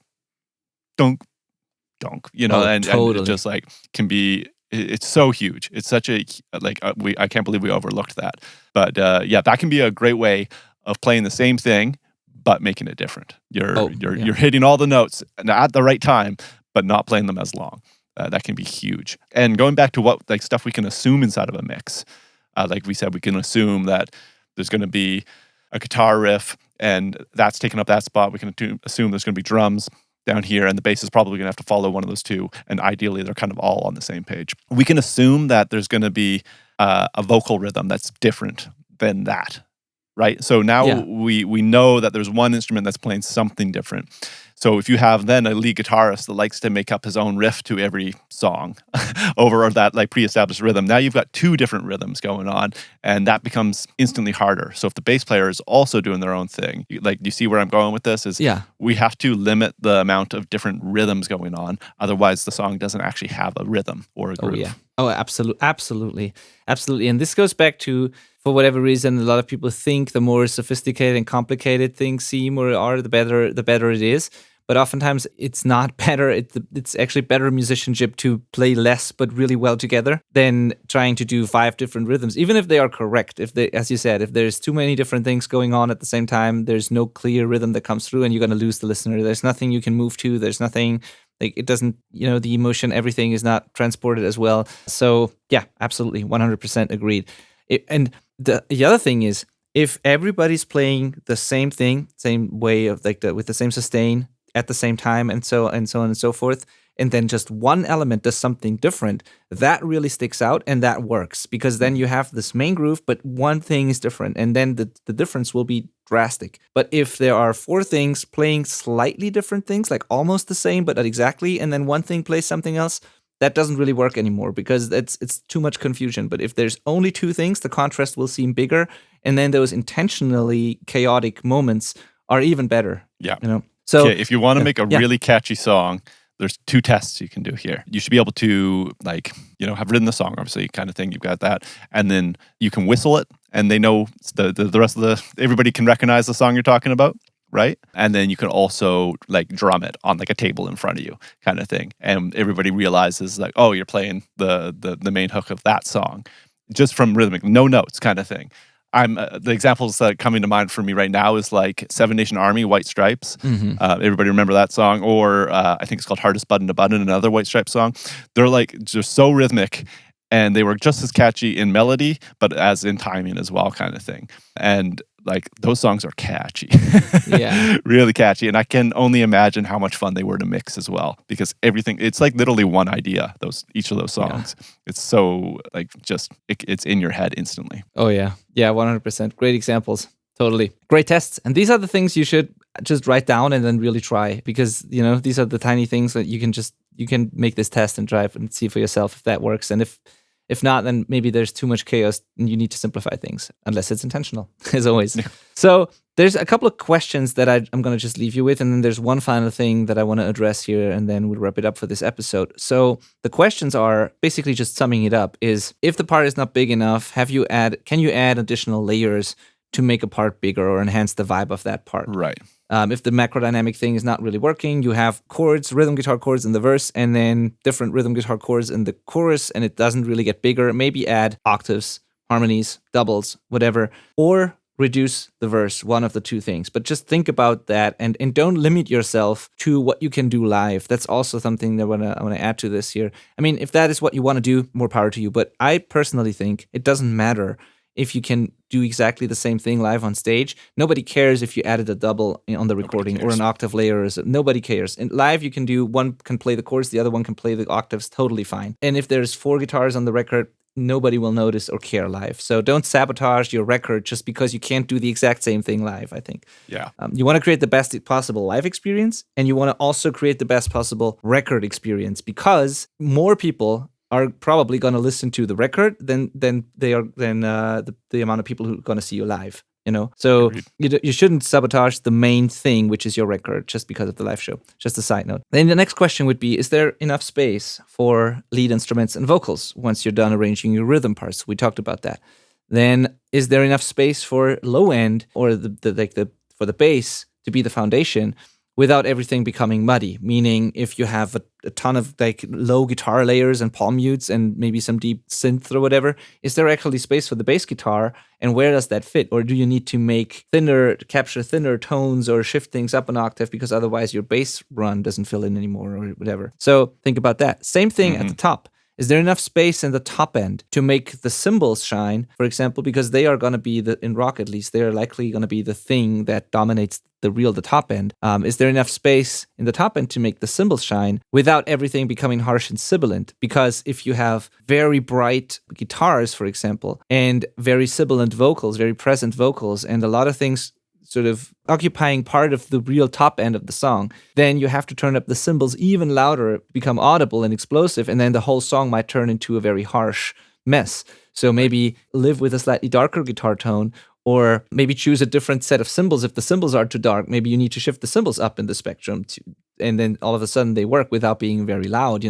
dunk, dunk. And it just like can be. It's so huge. It's such a I can't believe we overlooked that. But that can be a great way of playing the same thing but making it different. You're hitting all the notes at the right time, but not playing them as long. That can be huge. And going back to what stuff we can assume inside of a mix, like we said, we can assume that there's going to be a guitar riff, and that's taking up that spot. We can assume there's going to be drums down here, and the bass is probably going to have to follow one of those two. And ideally, they're kind of all on the same page. We can assume that there's going to be a vocal rhythm that's different than that. Right? So now we know that there's one instrument that's playing something different. So if you have then a lead guitarist that likes to make up his own riff to every song over that like pre-established rhythm, now you've got two different rhythms going on, and that becomes instantly harder. So if the bass player is also doing their own thing, you see where I'm going with this is we have to limit the amount of different rhythms going on. Otherwise, the song doesn't actually have a rhythm or a groove. Absolutely. And this goes back to, for whatever reason, a lot of people think the more sophisticated and complicated things seem or are, the better it is. But oftentimes it's not better. It's actually better musicianship to play less but really well together than trying to do 5 different rhythms, even if they are correct. If they, as you said, if there's too many different things going on at the same time, there's no clear rhythm that comes through, and you're going to lose the listener. There's nothing you can move to. There's nothing. It doesn't, the emotion, everything is not transported as well. So yeah, absolutely, 100% agreed. And the other thing is, if everybody's playing the same thing, same way of with the same sustain at the same time, and so on and so forth, and then just one element does something different, that really sticks out, and that works, because then you have this main groove, but one thing is different, and then the difference will be drastic. But if there are 4 things playing slightly different things, like almost the same, but not exactly, and then one thing plays something else, that doesn't really work anymore, because it's too much confusion. But if there's only 2 things, the contrast will seem bigger, and then those intentionally chaotic moments are even better. Yeah. So if you want to make a yeah. really catchy song, there's 2 tests you can do here. You should be able to have written the song, obviously, kind of thing. You've got that, and then you can whistle it, and they know the rest of everybody can recognize the song you're talking about, right? And then you can also drum it on a table in front of you, kind of thing, and everybody realizes oh, you're playing the main hook of that song, just from rhythmic, no notes, kind of thing. The examples that are coming to mind for me right now is Seven Nation Army, White Stripes. Mm-hmm. Everybody remember that song? Or I think it's called Hardest Button to Button, another White Stripes song. They're just so rhythmic, and they were just as catchy in melody, but as in timing as well, kind of thing. And those songs are catchy. Yeah. Really catchy. And I can only imagine how much fun they were to mix as well, because it's literally one idea, each of those songs. Yeah. It's so it's in your head instantly. Oh yeah. Yeah, 100%. Great examples. Totally. Great tests. And these are the things you should just write down and then really try, because these are the tiny things that you can make this test and drive and see for yourself if that works. And if not, then maybe there's too much chaos and you need to simplify things, unless it's intentional, as always. Yeah. So there's a couple of questions that I'm going to just leave you with, and then there's one final thing that I want to address here, and then we'll wrap it up for this episode. So the questions are basically, just summing it up, is if the part is not big enough, can you add additional layers to make a part bigger or enhance the vibe of that part? Right. If the macrodynamic thing is not really working, you have chords, rhythm guitar chords in the verse, and then different rhythm guitar chords in the chorus, and it doesn't really get bigger. Maybe add octaves, harmonies, doubles, whatever, or reduce the verse, one of the 2 things. But just think about that, and don't limit yourself to what you can do live. That's also something that I want to add to this here. I mean, if that is what you want to do, more power to you. But I personally think it doesn't matter if you can do exactly the same thing live on stage. Nobody cares if you added a double on the recording or an octave layer. Nobody cares. In live, you can do, one can play the chords, the other one can play the octaves, totally fine. And if there's 4 guitars on the record, nobody will notice or care live. So don't sabotage your record just because you can't do the exact same thing live, I think. Yeah. You want to create the best possible live experience, and you want to also create the best possible record experience, because more people are probably going to listen to the record than the amount of people who are going to see you live. So you shouldn't sabotage the main thing, which is your record, just because of the live show. Just a side note. Then the next question would be, is there enough space for lead instruments and vocals once you're done arranging your rhythm parts? We talked about that. Then is there enough space for low end, or for the bass to be the foundation, without everything becoming muddy? Meaning, if you have a ton of low guitar layers and palm mutes and maybe some deep synth or whatever, is there actually space for the bass guitar, and where does that fit? Or do you need to capture thinner tones or shift things up an octave, because otherwise your bass run doesn't fill in anymore or whatever? So think about that. Same thing at the top. Is there enough space in the top end to make the cymbals shine, for example, because they are going to be, in rock at least, they are likely going to be the thing that dominates the top end. Is there enough space in the top end to make the cymbals shine without everything becoming harsh and sibilant? Because if you have very bright guitars, for example, and very sibilant vocals, very present vocals, and a lot of things sort of occupying part of the real top end of the song, then you have to turn up the cymbals even louder, become audible and explosive, and then the whole song might turn into a very harsh mess. So maybe live with a slightly darker guitar tone, or maybe choose a different set of cymbals. If the cymbals are too dark, maybe you need to shift the cymbals up in the spectrum, and then all of a sudden they work without being very loud,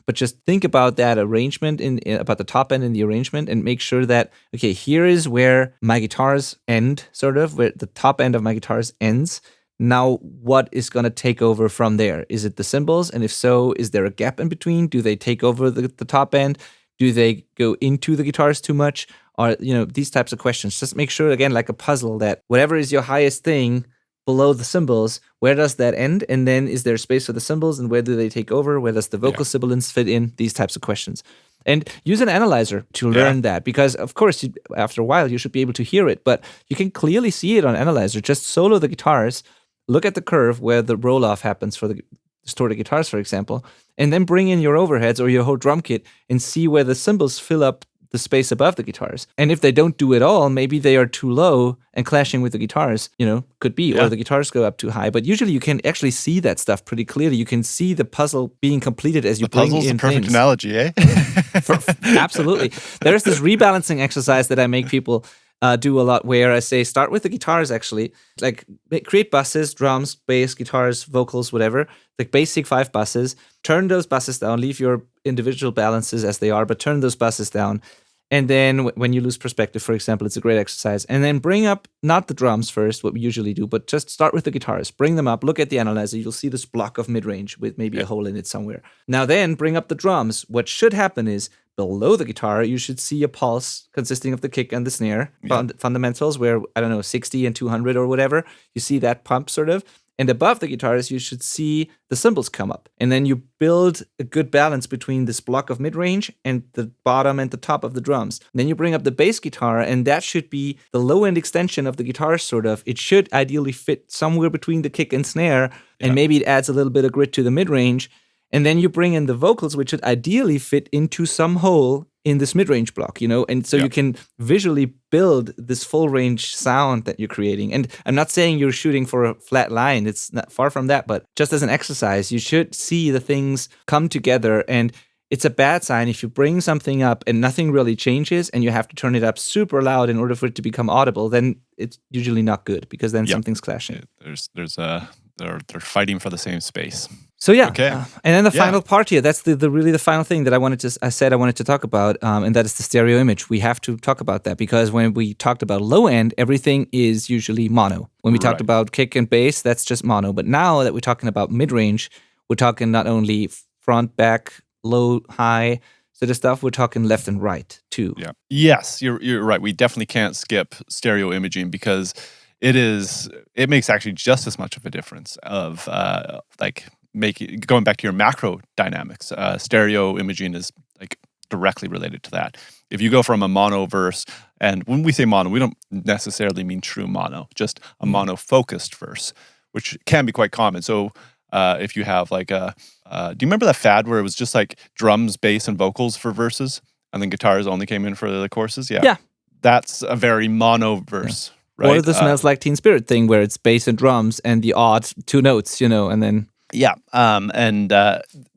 But just think about that arrangement, about the top end in the arrangement, and make sure that, okay, here is where my guitars end, sort of, where the top end of my guitars ends. Now, what is going to take over from there? Is it the cymbals? And if so, is there a gap in between? Do they take over the top end? Do they go into the guitars too much? Or, these types of questions. Just make sure, again, like a puzzle, that whatever is your highest thing below the cymbals, where does that end? And then is there space for the cymbals, and where do they take over? Where does the vocal sibilance fit in? These types of questions. And use an analyzer to learn that, because, of course, after a while, you should be able to hear it, but you can clearly see it on analyzer. Just solo the guitars, look at the curve where the roll-off happens for the distorted guitars, for example, and then bring in your overheads or your whole drum kit and see where the cymbals fill up the space above the guitars. And if they don't do it all, maybe they are too low and clashing with the guitars, could be, or the guitars go up too high. But usually you can actually see that stuff pretty clearly. You can see the puzzle being completed as you bring in things. The puzzle's the perfect analogy, eh? Absolutely. There's this rebalancing exercise that I make people do a lot where I say start with the guitars actually. Like create buses, drums, bass, guitars, vocals, whatever. Like basic 5 buses. Turn those buses down. Leave your individual balances as they are, but turn those buses down. And then when you lose perspective, for example, it's a great exercise. And then bring up not the drums first, what we usually do, but just start with the guitars. Bring them up. Look at the analyzer. You'll see this block of mid-range with maybe a hole in it somewhere. Now then, bring up the drums. What should happen is below the guitar, you should see a pulse consisting of the kick and the snare fundamentals where, I don't know, 60 and 200 or whatever. You see that pump sort of. And above the guitars, you should see the cymbals come up. And then you build a good balance between this block of mid-range and the bottom and the top of the drums. And then you bring up the bass guitar, and that should be the low-end extension of the guitar, sort of. It should ideally fit somewhere between the kick and snare, and maybe it adds a little bit of grit to the mid-range. And then you bring in the vocals, which should ideally fit into some hole in this mid-range block, and so you can visually build this full-range sound that you're creating. And I'm not saying you're shooting for a flat line. It's not far from that, but just as an exercise, you should see the things come together. And it's a bad sign if you bring something up and nothing really changes and you have to turn it up super loud in order for it to become audible. Then it's usually not good because then something's clashing. They're fighting for the same space. So and then the final part here, that's the really the final thing that I wanted to talk about, and that is the stereo image. We have to talk about that because when we talked about low end, everything is usually mono. When we talked about kick and bass, that's just mono. But now that we're talking about mid-range, we're talking not only front, back, low, high sort of stuff, we're talking left and right too. Yeah. Yes, you're right. We definitely can't skip stereo imaging because it makes actually just as much of a difference of going back to your macro dynamics. Stereo imaging is like directly related to that. If you go from a mono verse, and when we say mono, we don't necessarily mean true mono, just a mono-focused verse, which can be quite common. So if you have like do you remember that fad where it was just like drums, bass, and vocals for verses, and then guitars only came in for the choruses? Yeah. That's a very mono verse. Yeah. Right? Or the Smells Like Teen Spirit thing where it's bass and drums and the odd 2 notes, and then... Yeah, and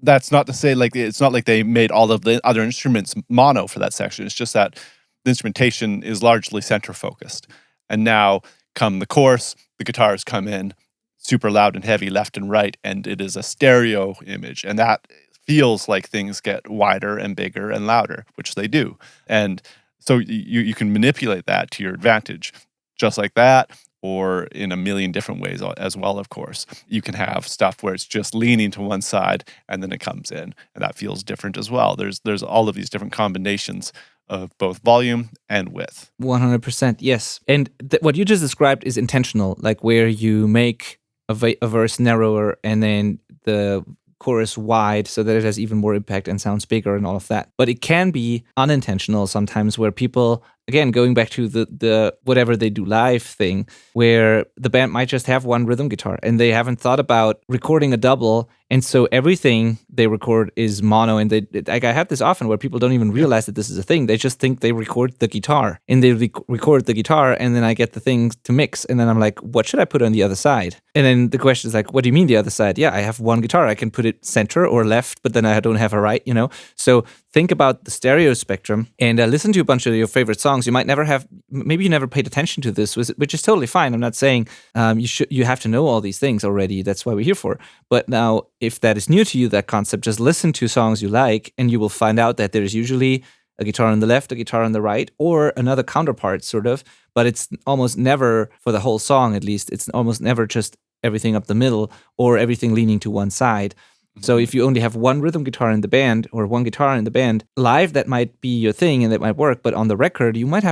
that's not to say it's not like they made all of the other instruments mono for that section. It's just that the instrumentation is largely center focused. And now come the chorus, the guitars come in super loud and heavy left and right, and it is a stereo image. And that feels like things get wider and bigger and louder, which they do. And so you can manipulate that to your advantage. Just like that, or in a million different ways as well, of course. You can have stuff where it's just leaning to one side and then it comes in, and that feels different as well. There's all of these different combinations of both volume and width. 100%, yes. And what you just described is intentional, like where you make a verse narrower and then the chorus wide so that it has even more impact and sounds bigger and all of that. But it can be unintentional sometimes where people, again, going back to the whatever they do live thing, where the band might just have one rhythm guitar and they haven't thought about recording a double, and so everything they record is mono. And I have this often where people don't even realize that this is a thing. They just think they record the guitar, and they record the guitar, and then I get the things to mix, and then I'm like, what should I put on the other side? And then the question is like, what do you mean the other side? Yeah, I have one guitar. I can put it center or left, but then I don't have a right, So think about the stereo spectrum and listen to a bunch of your favorite songs. You might maybe you never paid attention to this, which is totally fine. I'm not saying you have to know all these things already. That's why we're here for. But now, if that is new to you, that concept, just listen to songs you like, and you will find out that there's usually a guitar on the left, a guitar on the right, or another counterpart, sort of. But it's almost never, for the whole song at least, it's almost never just everything up the middle or everything leaning to one side. So if you only have one rhythm guitar in the band or one guitar in the band, live that might be your thing and that might work, but on the record you might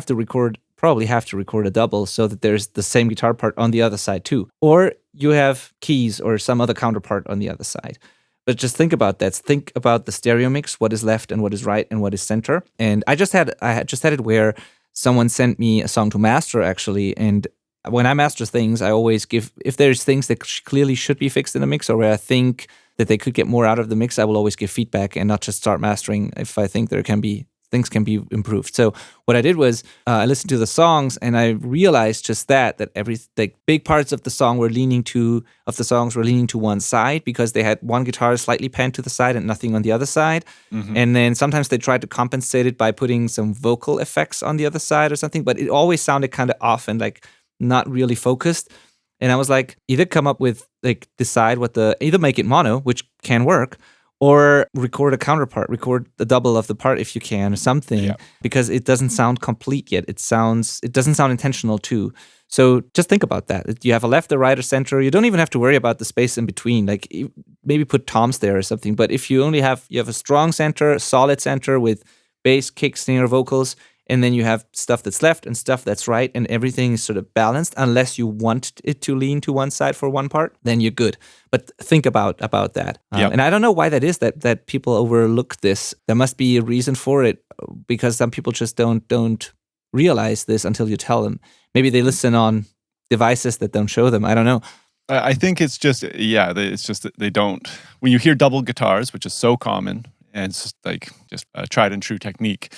probably have to record a double so that there's the same guitar part on the other side too. Or you have keys or some other counterpart on the other side. But just think about that. Think about the stereo mix, what is left and what is right and what is center. And I just had it where someone sent me a song to master actually, and when I master things, I always give, if there's things that clearly should be fixed in the mix or where I think that they could get more out of the mix, I will always give feedback and not just start mastering if I think there can be things can be improved. So what I did was I listened to the songs and I realized just that big parts of the songs were leaning to one side because they had one guitar slightly panned to the side and nothing on the other side. Mhm. And then sometimes they tried to compensate it by putting some vocal effects on the other side or something, but it always sounded kind of off and like not really focused. And I was like, either come up with decide either make it mono, which can work, or record a counterpart, record the double of the part if you can, or something, Yeah. because it doesn't sound complete yet. It doesn't sound intentional too. So just think about that. You have a left, a right, or center. You don't even have to worry about the space in between. Like maybe put toms there or something. But if you have a strong center, a solid center with bass, kick, snare, vocals, and then you have stuff that's left and stuff that's right, and everything is sort of balanced. Unless you want it to lean to one side for one part, then you're good. But think about that. Yep. And I don't know why that is that people overlook this. There must be a reason for it, because some people just don't realize this until you tell them. Maybe they listen on devices that don't show them. I don't know. I think it's just that they don't. When you hear double guitars, which is so common, and it's just a tried and true technique,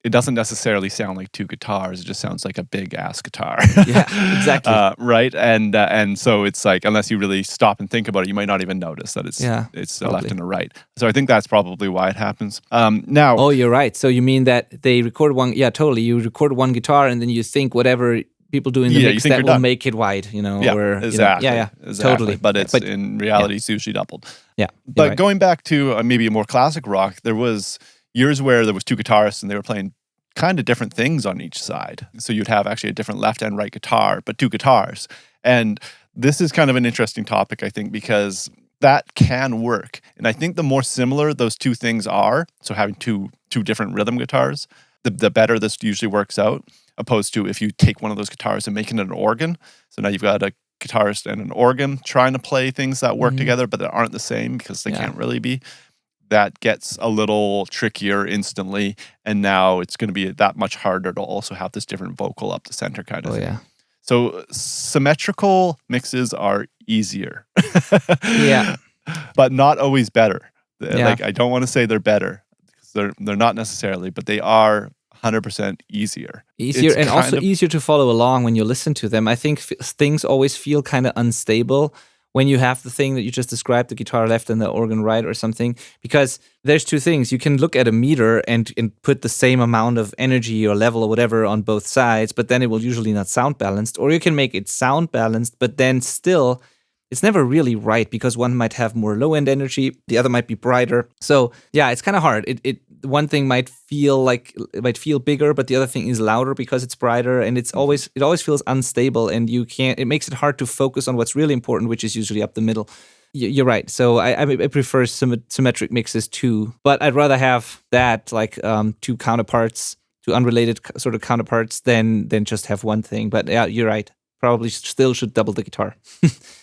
it doesn't necessarily sound like two guitars. It just sounds like a big ass guitar. Yeah, exactly. Right, and so it's like, unless you really stop and think about it, you might not even notice that it's a left probably. and a right. So I think that's probably why it happens. Now, Oh, you're right. So you mean that they record one? Yeah, totally. You record one guitar, and then you think whatever people do in the Yeah, you mix think that you're will done. make it wide, yeah, or exactly, exactly. totally. But in reality, it's usually doubled. Yeah, But right. going back to maybe a more classic rock, there was years where there was two guitarists and they were playing kind of different things on each side. So you'd have actually a different left and right guitar, but two guitars. And this is kind of an interesting topic, I think, because that can work. And I think the more similar those two things are, so having two different rhythm guitars, the better this usually works out, opposed to if you take one of those guitars and make it an organ. So now you've got a guitarist and an organ trying to play things that work together, but that aren't the same because they can't really be. That gets a little trickier instantly, and now it's going to be that much harder to also have this different vocal up the center kind of thing. Yeah. So symmetrical mixes are easier. Yeah. But not always better. Yeah. Like, I don't want to say they're better, because they're not necessarily, but they are 100% easier. Easier, It's and also kind of- easier to follow along when you listen to them. I think things always feel kind of unstable when you have the thing that you just described, the guitar left and the organ right or something, because there's two things. You can look at a meter and put the same amount of energy or level or whatever on both sides, but then it will usually not sound balanced. Or you can make it sound balanced, but then still it's never really right, because one might have more low-end energy, the other might be brighter. So yeah, it's kind of hard. One thing might feel bigger, but the other thing is louder because it's brighter, and it always feels unstable, and it makes it hard to focus on what's really important, which is usually up the middle. You're right. So I prefer symmetric mixes too, but I'd rather have that two counterparts, two unrelated sort of counterparts, than just have one thing. But yeah, you're right. Probably still should double the guitar.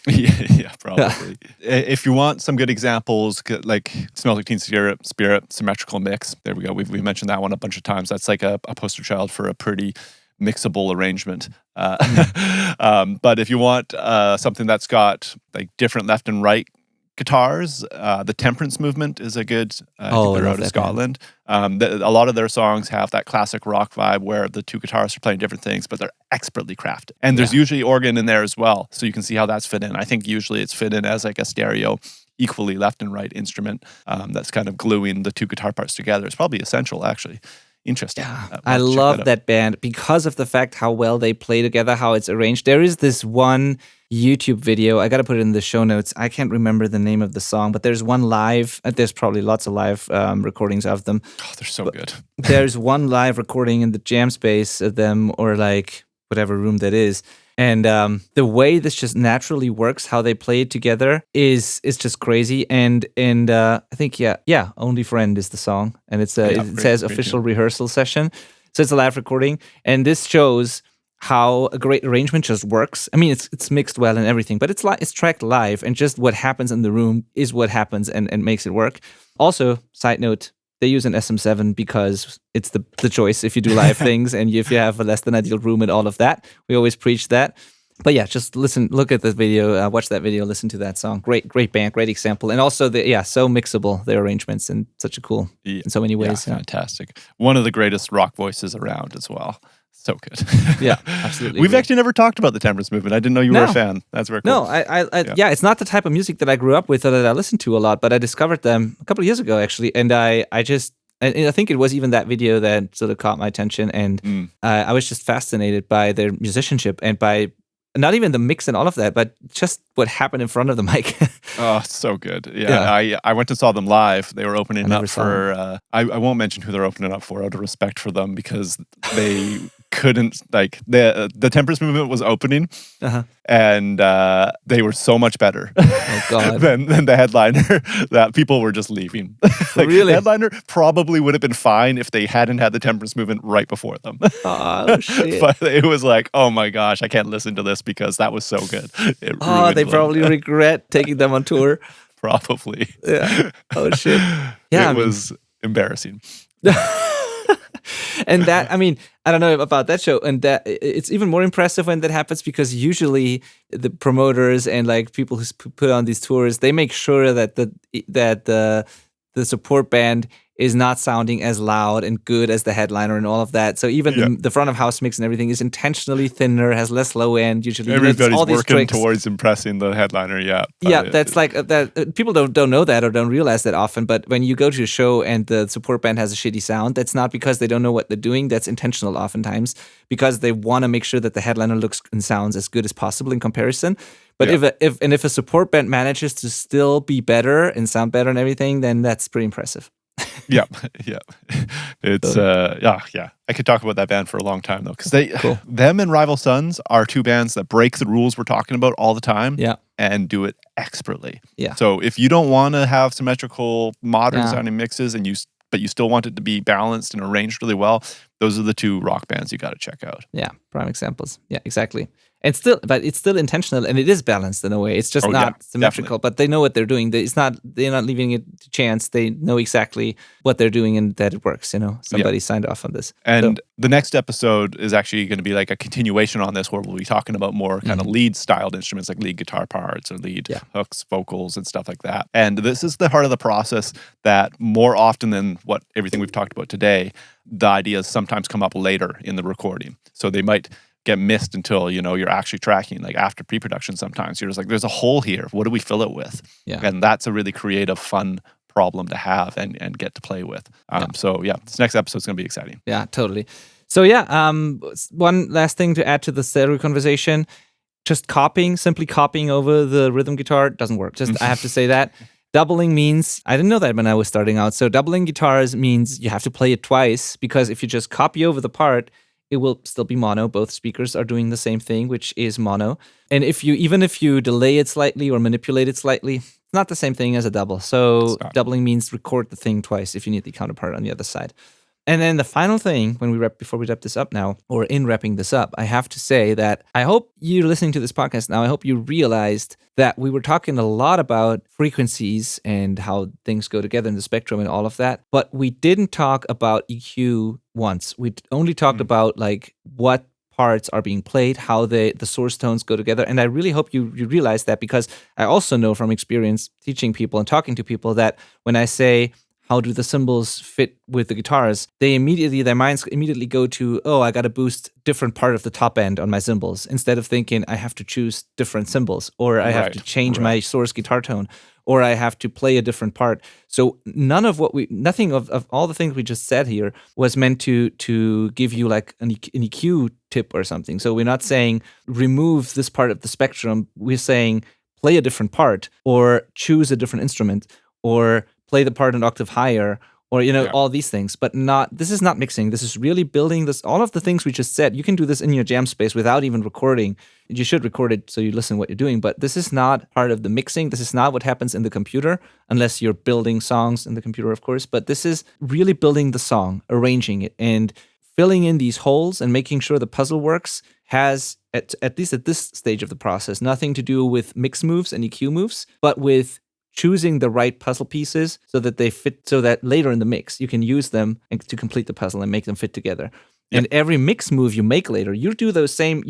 yeah, probably. If you want some good examples, like Smells Like Teen Spirit, symmetrical mix. There we go. We've mentioned that one a bunch of times. That's like a poster child for a pretty mixable arrangement. But if you want something that's got like different left and right guitars, the Temperance Movement is a good. I think they're out of Scotland. A lot of their songs have that classic rock vibe where the two guitarists are playing different things, but they're expertly crafted. And there's usually organ in there as well, so you can see how that's fit in. I think usually it's fit in as like a stereo, equally left and right instrument that's kind of gluing the two guitar parts together. It's probably essential, actually. Interesting. Yeah, I love that band because of the fact how well they play together, how it's arranged. There is this one YouTube video. I got to put it in the show notes. I can't remember the name of the song, but there's one live. There's probably lots of live recordings of them. Oh, they're so good. There's one live recording in the jam space of them, or like whatever room that is. And the way this just naturally works, how they play it together, is just crazy. And I think Only Friend is the song, and it says official rehearsal session, so it's a live recording. And this shows how a great arrangement just works. I mean, it's mixed well and everything, but it's tracked live, and just what happens in the room is what happens and makes it work. Also, side note, they use an SM7 because it's the choice if you do live things and if you have a less than ideal room and all of that. We always preach that. But yeah, just look at the video, watch that video, listen to that song. Great band, great example. And also, so mixable, their arrangements, and such a cool Yeah, in so many ways. fantastic. One of the greatest rock voices around as well. So good. Yeah, absolutely. We've actually never talked about the Temperance Movement. I didn't know you were a fan. That's very cool. No, it's not the type of music that I grew up with or that I listened to a lot, but I discovered them a couple of years ago, actually. And I think it was even that video that sort of caught my attention. And I was just fascinated by their musicianship and by not even the mix and all of that, but just what happened in front of the mic. Oh, so good. Yeah. I went to saw them live. They were opening up for, I won't mention who they're opening up for out of respect for them because they couldn't, like, the Temperance Movement was opening and they were so much better than the headliner that people were just leaving. Like, really? The headliner probably would have been fine if they hadn't had the Temperance Movement right before them. Oh, shit. But it was like, oh my gosh, I can't listen to this because that was so good. They probably regret taking them on tour. Probably. Yeah. Oh, shit. Yeah. It was embarrassing. And that, I don't know about that show, and that it's even more impressive when that happens because usually the promoters and like people who put on these tours, they make sure that the support band is not sounding as loud and good as the headliner and all of that. So even the front of house mix and everything is intentionally thinner, has less low end usually. Everybody's all working towards impressing the headliner, that's like that. People don't know that or don't realize that often. But when you go to a show and the support band has a shitty sound, that's not because they don't know what they're doing. That's intentional oftentimes because they want to make sure that the headliner looks and sounds as good as possible in comparison. But if a support band manages to still be better and sound better and everything, then that's pretty impressive. Yeah. It's I could talk about that band for a long time though, because them and Rival Sons are two bands that break the rules we're talking about all the time, and do it expertly. Yeah. So if you don't want to have symmetrical, modern sounding mixes, but you still want it to be balanced and arranged really well, those are the two rock bands you got to check out. Yeah, prime examples. Yeah, exactly. And it's still intentional and it is balanced in a way. It's just not symmetrical, but they know what they're doing. They're not leaving it to chance. They know exactly what they're doing and that it works. Somebody signed off on this. And the next episode is actually going to be like a continuation on this, where we'll be talking about more kind of lead styled instruments like lead guitar parts or lead hooks, vocals, and stuff like that. And this is the heart of the process that more often than what everything we've talked about today, the ideas sometimes come up later in the recording. So they might get missed until you're actually tracking, like after pre-production. Sometimes you're just like, there's a hole here, what do we fill it with? And that's a really creative, fun problem to have and get to play with. So this next episode is going to be exciting. Yeah, totally. So one last thing to add to the stereo conversation, just simply copying over the rhythm guitar doesn't work. I have to say that. Doubling means, I didn't know that when I was starting out. So doubling guitars means you have to play it twice, because if you just copy over the part, it will still be mono. Both speakers are doing the same thing, which is mono. And even if you delay it slightly or manipulate it slightly, it's not the same thing as a double. So doubling means record the thing twice if you need the counterpart on the other side. And then the final thing, before we wrap this up now, or in wrapping this up, I have to say that I hope you're listening to this podcast now. I hope you realized that we were talking a lot about frequencies and how things go together in the spectrum and all of that, but we didn't talk about EQ once. We only talked about like what parts are being played, how the source tones go together. And I really hope you realize that, because I also know from experience teaching people and talking to people that when I say, how do the cymbals fit with the guitars? Their minds immediately go to, I got to boost different part of the top end on my cymbals, instead of thinking I have to choose different cymbals, or I have to change my source guitar tone, or I have to play a different part. So nothing of all the things we just said here was meant to give you like an EQ tip or something. So we're not saying remove this part of the spectrum. We're saying play a different part, or choose a different instrument, or play the part an octave higher, or all these things. But this is not mixing. This is really building this. All of the things we just said, you can do this in your jam space without even recording. You should record it so you listen what you're doing. But this is not part of the mixing. This is not what happens in the computer, unless you're building songs in the computer, of course. But this is really building the song, arranging it, and filling in these holes and making sure the puzzle works has, at least at this stage of the process, nothing to do with mix moves and EQ moves, but with choosing the right puzzle pieces so that they fit, so that later in the mix you can use them to complete the puzzle and make them fit together. Yep. And every mix move you make later, you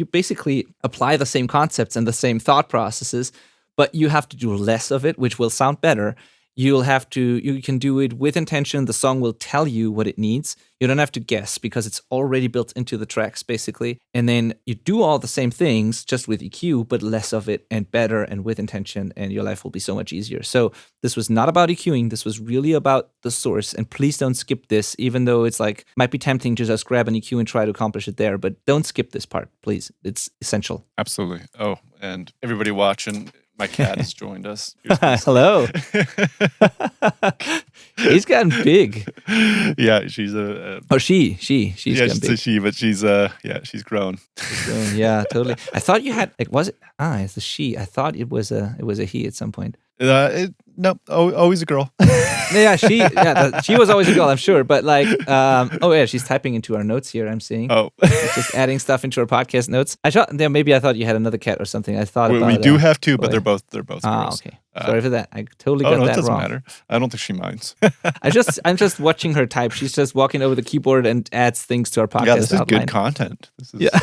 basically apply the same concepts and the same thought processes, but you have to do less of it, which will sound better. You can do it with intention. The song will tell you what it needs. You don't have to guess because it's already built into the tracks, basically. And then you do all the same things, just with EQ, but less of it and better and with intention, and your life will be so much easier. So this was not about EQing. This was really about the source. And please don't skip this, even though it's might be tempting to just grab an EQ and try to accomplish it there. But don't skip this part, please. It's essential. Absolutely. Oh, and everybody watching, my cat has joined us. Hello. He's gotten big. Yeah, she's a. She's gotten big. She's a she, but she's she's grown. Yeah, totally. I thought you had was it? It's a she. I thought it was a he at some point. No, always a girl. She was always a girl, I'm sure. But she's typing into our notes here. I'm seeing. Oh, just adding stuff into our podcast notes. I thought you had another cat or something. I thought we do have two, but they're both girls. Okay. Sorry for that. I totally got that wrong. It doesn't matter. I don't think she minds. I'm just watching her type. She's just walking over the keyboard and adds things to our podcast. Yeah, this is outline. Good content. This is. Yeah.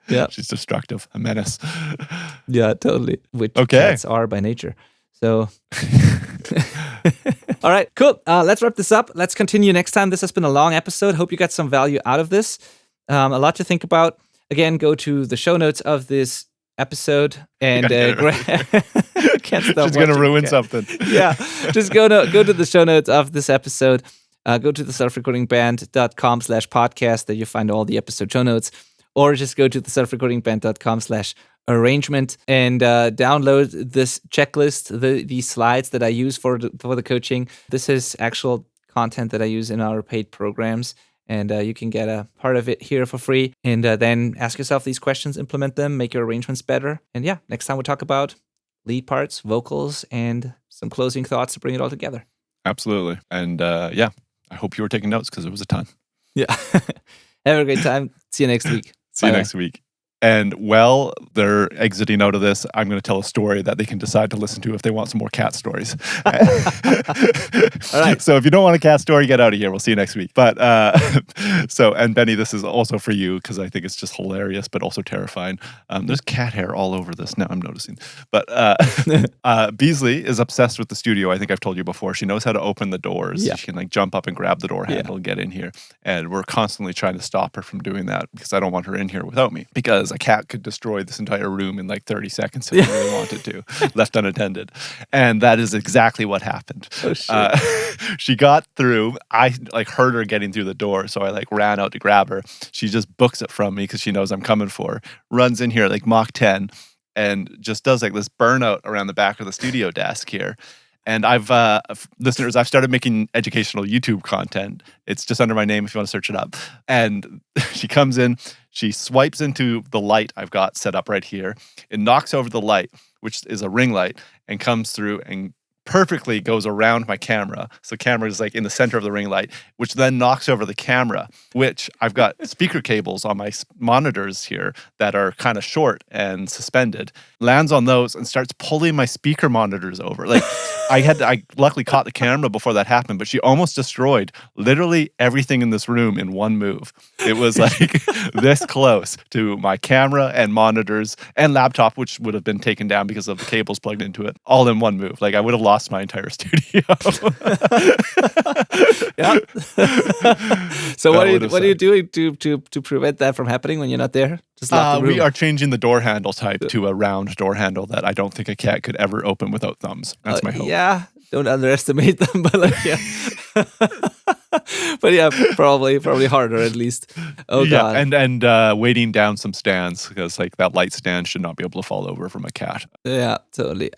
Yeah, she's destructive, a menace. Yeah, totally. Which cats are by nature. So, all right, cool. Let's wrap this up. Let's continue next time. This has been a long episode. Hope you got some value out of this. A lot to think about. Again, go to the show notes of this episode and can't stop. She's gonna ruin something. Yeah, just go to the show notes of this episode. Go to the selfrecordingband.com/podcast. There you find all the episode show notes. Or just go to the selfrecordingband.com/arrangement and download this checklist, the slides that I use for the coaching. This is actual content that I use in our paid programs, and you can get a part of it here for free. And then ask yourself these questions, implement them, make your arrangements better. And yeah, next time we'll talk about lead parts, vocals, and some closing thoughts to bring it all together. Absolutely. And I hope you were taking notes because it was a ton. Yeah. Have a great time. See you next week. See you next week. And while they're exiting out of this, I'm going to tell a story that they can decide to listen to if they want some more cat stories. All right. So if you don't want a cat story, get out of here. We'll see you next week. But and Benny, this is also for you because I think it's just hilarious, but also terrifying. There's cat hair all over this now, I'm noticing. But Beasley is obsessed with the studio. I think I've told you before. She knows how to open the doors. Yeah. She can jump up and grab the door handle and get in here. And we're constantly trying to stop her from doing that because I don't want her in here without me. Because a cat could destroy this entire room in 30 seconds if he really wanted to, left unattended. And that is exactly what happened. Oh, shit. She got through. I heard her getting through the door, so I ran out to grab her. She just books it from me because she knows I'm coming for her. Runs in here Mach 10 and just does this burnout around the back of the studio desk here. And listeners, I've started making educational YouTube content. It's just under my name if you want to search it up. And she comes in, she swipes into the light I've got set up right here. It knocks over the light, which is a ring light, and comes through and perfectly goes around my camera. So camera is in the center of the ring light, which then knocks over the camera, which I've got speaker cables on my monitors here that are kind of short and suspended, lands on those and starts pulling my speaker monitors over. I luckily caught the camera before that happened, but she almost destroyed literally everything in this room in one move. It was this close to my camera and monitors and laptop, which would have been taken down because of the cables plugged into it, all in one move. I would have lost my entire studio. Yeah. So what are you doing to prevent that from happening when you're not there? Just lock the room. We are changing the door handle type to a round door handle that I don't think a cat could ever open without thumbs. That's my hope. Yeah, don't underestimate them, but but yeah, probably harder at least. Oh yeah, god. And weighting down some stands because that light stand should not be able to fall over from a cat. Yeah, totally.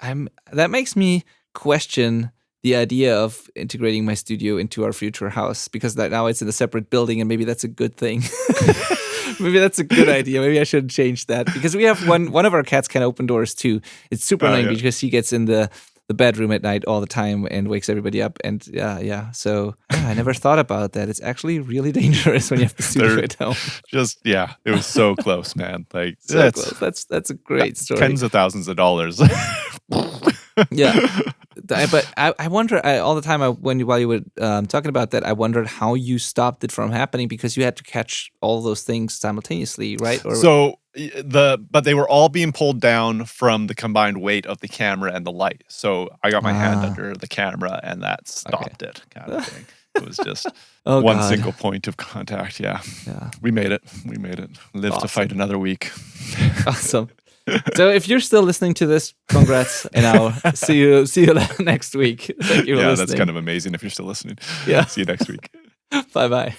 That makes me question the idea of integrating my studio into our future house because now it's in a separate building and maybe that's a good thing. Maybe that's a good idea. Maybe I should change that because we have one of our cats can open doors too. It's super annoying because he gets in the bedroom at night all the time and wakes everybody up. And yeah. So I never thought about that. It's actually really dangerous when you have the studio at home. It was so close, man. Close. That's a great story. Tens of thousands of dollars. Yeah. But I wonder all the time while you were talking about that, I wondered how you stopped it from happening because you had to catch all those things simultaneously, right? So but they were all being pulled down from the combined weight of the camera and the light. So I got my hand under the camera and that stopped it, kind of thing. It was just one single point of contact. Yeah. We made it. Live to fight another week. Awesome. So if you're still listening to this, congrats, and I'll see you next week. Thank you for listening. That's kind of amazing if you're still listening. Yeah. See you next week. Bye-bye.